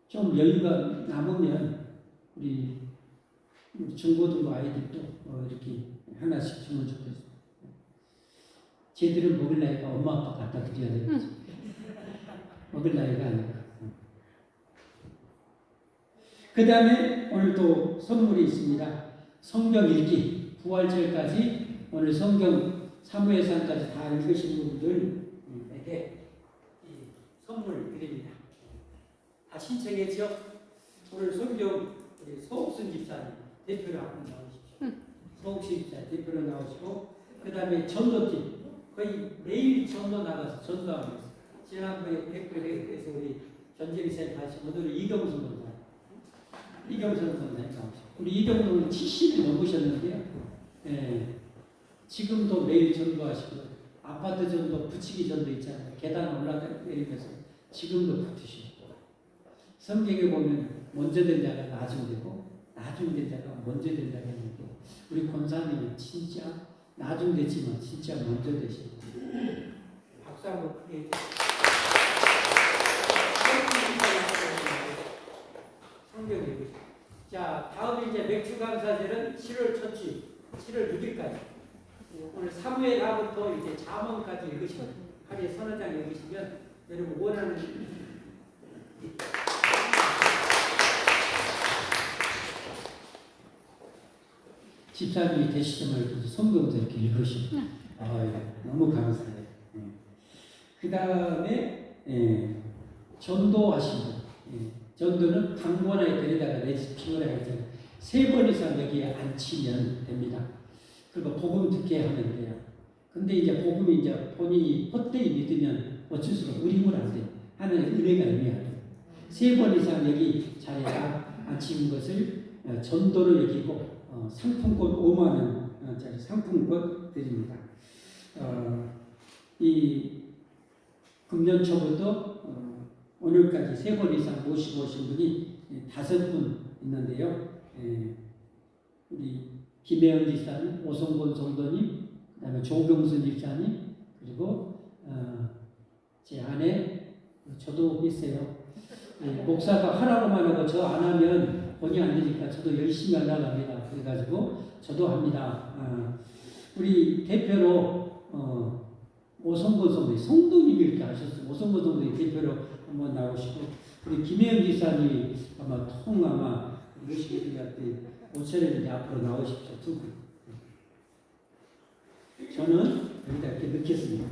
A: 좀 여유가 남으면 우리 중고등부 아이들도 이렇게 하나씩 주면 좋겠어요. 쟤들은 먹을 나이가 엄마 아빠 갖다 드려야 되겠지. 먹을 나이가 아니라. 그 다음에 오늘 또 선물이 있습니다. 성경 읽기, 부활절까지 오늘 성경 사무엘상까지 다 읽으신 분들에게 선물 드립니다. 다 신청했죠? 오늘 성경 우리 소옥순 집사님 대표로 한번 나오십시오. 소옥순 집사 대표로 나오시고 그 다음에 전도팀 거의 매일 전도 나가서 전도하고 있어요. 지난번에 대표에서 우리 전재미사님 하신 오늘은 이경수 권사 이경수 권사님 나오시고 우리 이경수는 70이 넘으셨는데요. 예, 지금도 매일 전도하시고 아파트 전도, 부치기 전도 있잖아요. 계단 올라내리면서 지금도 붙으시고 성경에 보면 먼저 된 자가 나중 되고 나중 된 자가 먼저 된 자가 있는데 우리 권사님은 진짜 나중 됐지만 진짜 먼저 되시고 박수 한번 크게 해주세요. 성경 읽으시죠. 자, 다음 이제 맥주 감사절은 7월 첫 주, 7월 6일까지. 오늘 사무엘하부터 이제 잠언까지 읽으시면 하루에 서너 장 읽으시면 여러분 원하는 집사님이 되시자마자 성경도 이렇게 읽으시고 너무 감사해요. 그 다음에 전도하신 분. 전도는 강권하에 데리다가 내 집 피우라 했잖아요. 3번 이상 여기에 앉히면 됩니다. 그리고 복음 듣게 하면 돼요. 근데 이제 복음이 이제 본인이 헛되이 믿으면 어쩔 수가 의림을 안 돼요. 하나님의 은혜가 의미하죠. 3번 이상 여기 자리에 앉히는 것을 전도로 여기고 상품권 5만 원짜리 상품권 드립니다. 이 금년 초부터 오늘까지 3번 이상 모시고 오신 분이 5분 있는데요. 우리 김혜영 집사님, 오성곤 성도님, 그다음에 조경순 집사님, 그리고 제 아내 저도 있어요. 목사가 하라고만 하고 저 안 하면 본의 안 되니까 저도 열심히 하려고 합니다. 그래가지고 저도 합니다. 우리 대표로 오성곤 성도님, 성도님이 이렇게 하셨어요. 오성곤 성도님 대표로 한번 나오시고 우리 김혜영 집사님이 아마 이러시게 되었는데 5천원인데 앞으로 나오십시오. 두 분. 저는 여기다 이렇게 넣겠습니다.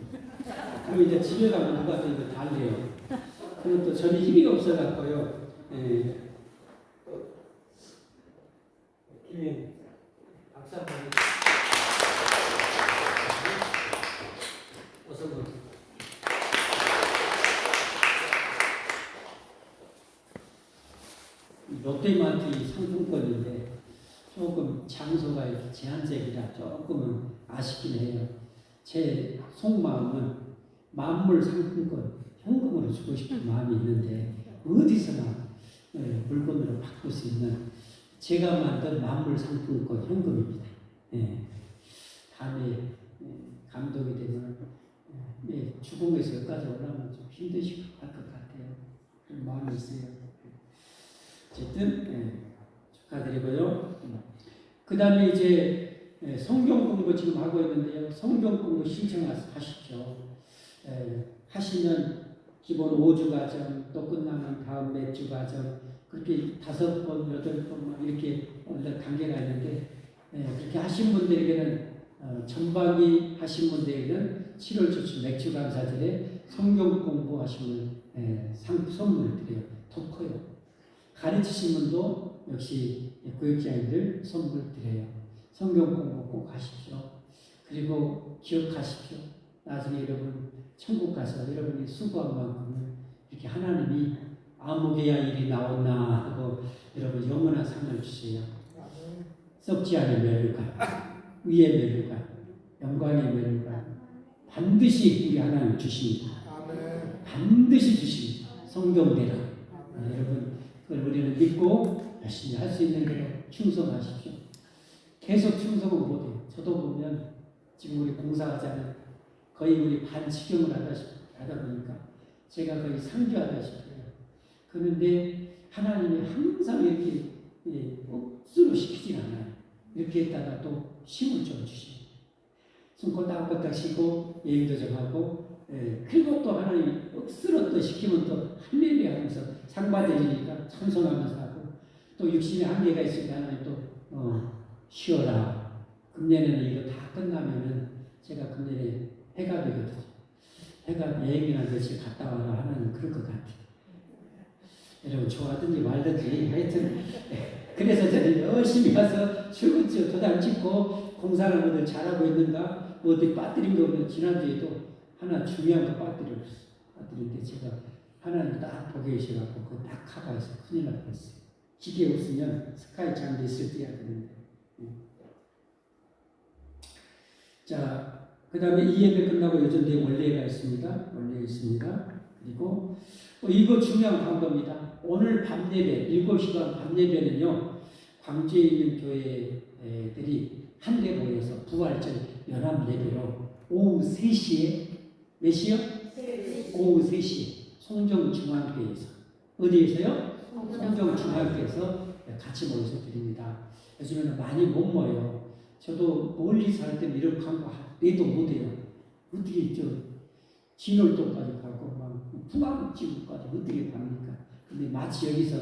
A: 그리고 이제 집에 가면 누가 또 이거 달래요. 그리고 또 저는 힘이 없어갖고요. 김혜영 박사 한번 오성곤 롯데마트 상품권인데 조금 장소가 이렇게 제한적이라 조금은 아쉽긴 해요. 제 속마음은 만물 상품권 현금으로 주고 싶은 마음이 있는데 어디서나 물건으로 바꿀 수 있는 제가 만든 만물 상품권 현금입니다. 다음에 감독이 되면 주공에서 여기까지 올라오면 좀 힘드실 것 같아요. 그런 마음이 있어요. 어쨌든 축하드리고요. 그 다음에 이제 성경 공부 지금 하고 있는데요. 성경 공부 신청하십시오. 하시면 기본 5주 과정, 또 끝나면 다음 몇 주 과정, 그렇게 5번, 8번 이렇게 단계가 있는데 그렇게 하신 분들에게는 전반기 하신 분들에게는 7월 초쯤 맥주 감사절에 성경 공부하시면 선물을 드려요. 더 커요. 가르치신 분도 역시 교육자님들 선물 드려요. 성경 공부 꼭 하십시오. 그리고 기억하십시오. 나중에 여러분 천국 가서 여러분이 수고한 만큼은 이렇게 하나님이 아무개야 일이 나왔나 하고 여러분 영원한 상을 주세요. 썩지 않은 멸류관, 위의 멸류관, 영광의 멸류관 반드시 우리 하나님 주십니다. 반드시 주십니다. 성경대로 여러분 그걸 우리는 믿고 열심히 할 수 있는 대로 충성하십시오. 계속 충성은 못해요. 저도 보면 지금 우리 공사하자면 거의 우리 반칙용을 하다 보니까 제가 거의 상주하다시피 해요. 그런데 하나님이 항상 이렇게 억수로 시키진 않아요. 이렇게 했다가 또 힘을 좀 주시고 숨 꼴딱꼴딱 쉬고 예의도 좀 하고 그리고 또 하나님 억수로 또 시키면 또 할렐루야 하면서 상 받으니까 찬송하면서 하고 또 육신의 한계가 있으니까 하나님 또 쉬어라. 금년에는 이거 다 끝나면은 제가 금년에 해가 되거든요. 해가 여행이나 며칠 갔다 와라 하나님 그럴 것 같아요. 여러분 좋아하든지 말든지 하여튼 그래서 저는 열심히 가서 출근지어 도장 찍고 공사하는 잘하고 있는가 뭐 어디 빠뜨린 거 없는 지난주에도 하나 중요한 거 빠뜨렸는데 제가 하나님 딱 보게 계셔갖고 그거 딱 커버해서 큰일 날 뻔했어요. 기계 없으면 스카이 장비 있을 때야 그런데 자, 그 다음에 이 예배 끝나고 요즘 내 원례가 있습니다. 원례 있습니다. 그리고 이거 중요한 광고입니다. 오늘 밤 예배, 7시간 밤 예배는요, 광주에 있는 교회들이 한데 모여서 부활절 연합 예배로 오후 3시에, 몇 시요? 오후 3시에 송정중앙교회에서. 어디에서요? 송정중앙교회에서 같이 모여서 드립니다. 요즘에는 많이 못 모여요. 저도 멀리 살 때는 이런 광고 내도 못해요. 어떻게 있죠? 진월동까지 가고 막 풍암지구까지 어떻게 갑니까? 근데 마치 여기서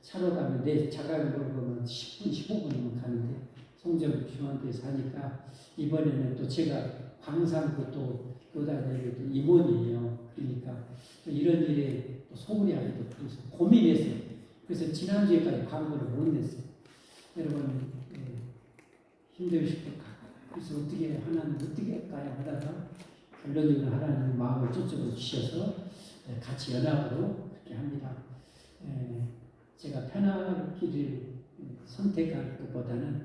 A: 차로 가면 내 자가용 몰고 10분, 15분이면 가는데 송정 중앙교회 사니까 이번에는 또 제가 광산구 또 교단의 임원이에요. 그러니까 이런 일에 또 소홀히 하기도 그래서 고민했어요. 그래서 지난주에까지 광고를 못 냈어요. 여러분 힘드실 것 같고 그래서 어떻게 하나님 어떻게 할까요 하다가 결론적으로 하나님 마음을 저쪽으로 주셔서 같이 연합으로 그렇게 합니다. 제가 편하기를 선택할 것보다는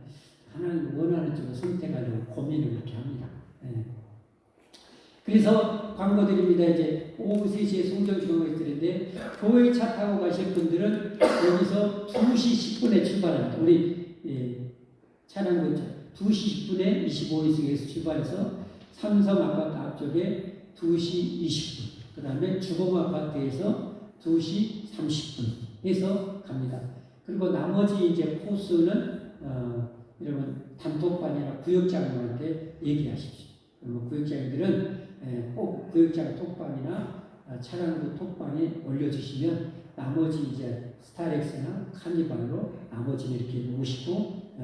A: 하나님 원하는 쪽을 선택하려고 고민을 그렇게 합니다. 그래서 광고 드립니다. 이제 오후 3시에 송정중앙에 드리는데 교회 차 타고 가실 분들은 여기서 2시 10분에 출발합니다. 우리 차량군차 2시 10분에 25인승에서 출발해서 삼성 아파트 앞쪽에 2시 20분, 그 다음에 주공 아파트에서 2시 30분 해서 갑니다. 그리고 나머지 이제 코스는 여러분 단톡방이나 구역장님한테 얘기하십시오. 그리고 구역장님들은 꼭 구역장 톡방이나 차량구 톡방에 올려주시면 나머지 이제 스타렉스나 카니발로 나머지는 이렇게 모시고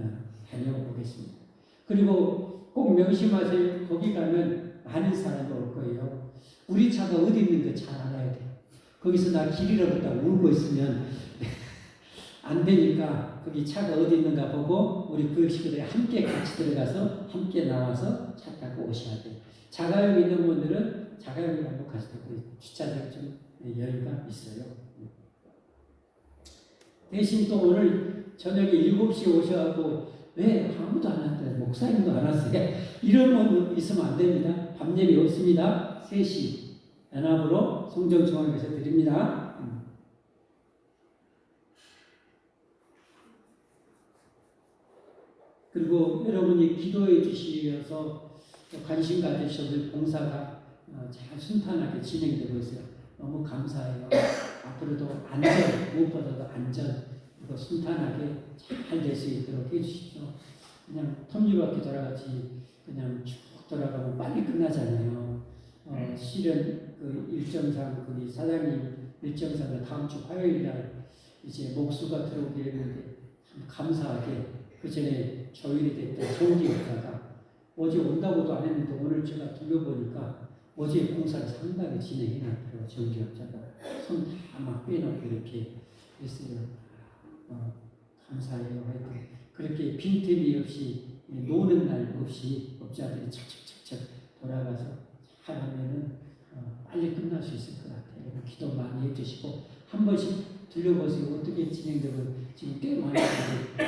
A: 다녀보겠습니다. 그리고 꼭 명심하세요. 거기 가면 많은 사람이 올 거예요. 우리 차가 어디 있는 거 잘 알아야 돼요. 거기서 나 길 잃어버렸다 울고 있으면 안 되니까 거기 차가 어디 있는가 보고 우리 구역 식구들이 함께 같이 들어가서 함께 나와서 차 타고 오셔야 돼요. 자가용 있는 분들은 자가용을 한번 가시다 주차장 좀 여유가 있어요. 대신 또 오늘 저녁에 7시에 오셔가지고 왜 아무도 안 왔대? 목사님도 안 왔어요. 이런 분 있으면 안 됩니다. 밤 예배 없습니다. 3시 연합으로 송정중앙에서 드립니다. 그리고 여러분이 기도해 주시어서 관심 가지셔서 봉사가 잘 순탄하게 진행되고 있어요. 너무 감사해요. 앞으로도 안전, 무엇보다도 안전, 이거 순탄하게 잘 될 수 있도록 해주십시오. 그냥 톱니바퀴 돌아가지 그냥 쭉 돌아가면 빨리 끝나잖아요. 실은 그 일정상 거기 사장님 일정상을 다음 주 화요일 날 이제 목수가 들어오게 했는데 참 감사하게 그 전에 조율이 됐던 정기 역사가 어제 온다고도 안 했는데 오늘 제가 둘러보니까 어제 공사를 상당히 진행해놨더라고요. 정기 역사가 손 다 막 빼놓고 이렇게 했어요. 감사해요. 하여튼 그렇게 빈틈이 없이 노는 날 없이 업자들이 착착착착 돌아가서 하면은 빨리 끝날 수 있을 것 같아요. 기도 많이 해주시고 한 번씩 들려보세요. 어떻게 진행되고 지금 꽤 많이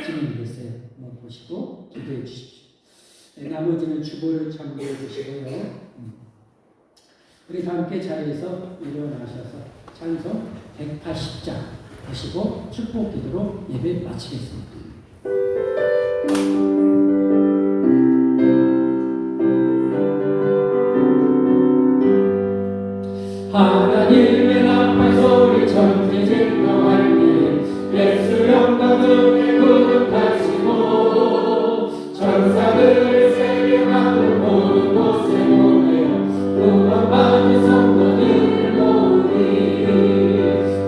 A: 진행됐어요. 한번 보시고 기도해 주십시오. 나머지는 주보를 참고해 주시고요. 우리 다 함께 자리에서 일어나셔서 찬송 180장 하시고 축복 기도로 예배 마치겠습니다. 하나님의 나팔 소리 천지 진동할 때 예수 영광 눈에 구름하시고 천사들을 세계하고 모든 곳에 모여 구원받은 성도들을 모으니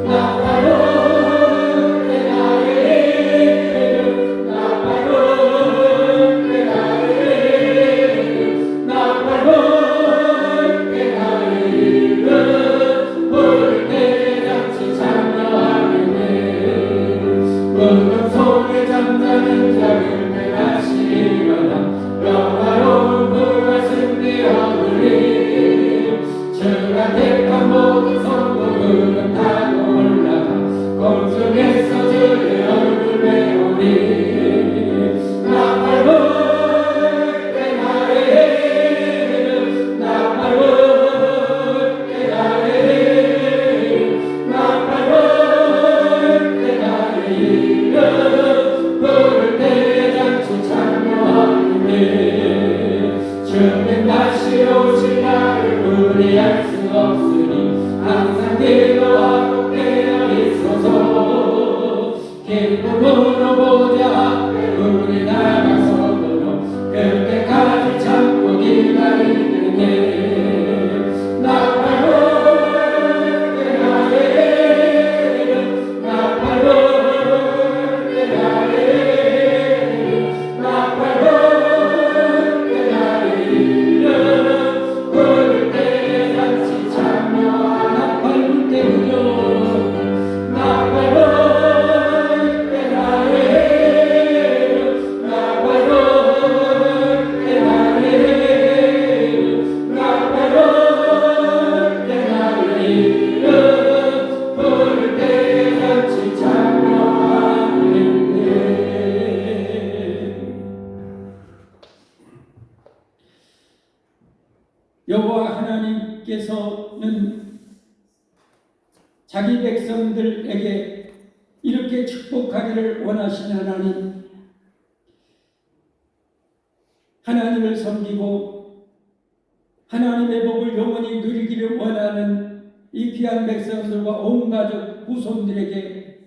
A: 나 바로 내 나의 이름 나 바로 내 나의 이름 나 바로 내 나의 이름 부를 때 잔치 참여하겠네 무덤 속에 잠자는 자를 다시 일어나 영화로운 부활 승리 얻으리 주가 택한 모든 성도들은 타고 올라가 공중에서 주의 얼굴 배우리 나 바로 내 나의 이름 나 바로 내 나의 이름 나 바로 내 나의 이름 부를 때 잔치 참여하리니 주님 다시 오실 날을 우리 알 수 없으니 항상 기도하고 깨어 있어서 기쁨으로 보자 우리 나가서도록 그때까지 참고 기다리는 나 바로 내 나의 이름 나 바로 내 나의 이름 나 바로 내 나의 이름 부를 때 같이 참여하나 밟을 때 울려 나 바로 내 나의 이름 나 바로 내 나의 이름 나 바로 내 나의 이름 부를 때 같이 참여하네 여호와 하나님께서는 자기 백성들에게 이렇게 축복하기를 원하시는 하나님을 섬기고 하나님의 복을 영원히 누리기를 원하는 이 귀한 백성들과 온 가족 후손들에게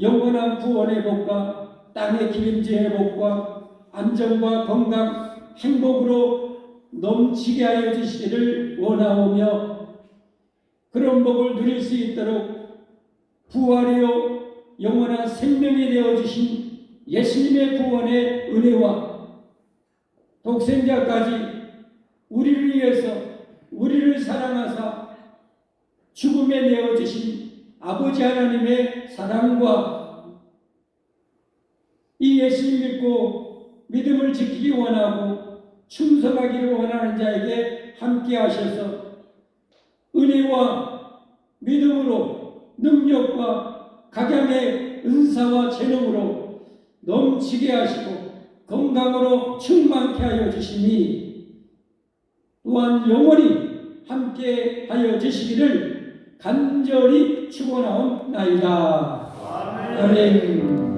A: 영원한 구원의 복과 땅의 기름지의 복과 안정과 건강, 행복으로 넘치게 하여 주시기를 원하오며 그런 복을 누릴 수 있도록 부활이요 영원한 생명이 되어주신 예수님의 구원의 은혜와 독생자까지 우리를 위해서 우리를 사랑하사 죽음에 내어주신 아버지 하나님의 사랑과 이 예수님 믿고 믿음을 지키기 원하고 충성하기를 원하는 자에게 함께 하셔서 은혜와 믿음으로 능력과 각양의 은사와 재능으로 넘치게 하시고 건강으로 충만케 하여 주시니 또한 영원히 함께 하여 주시기를 간절히 축원하옵나이다. 아멘.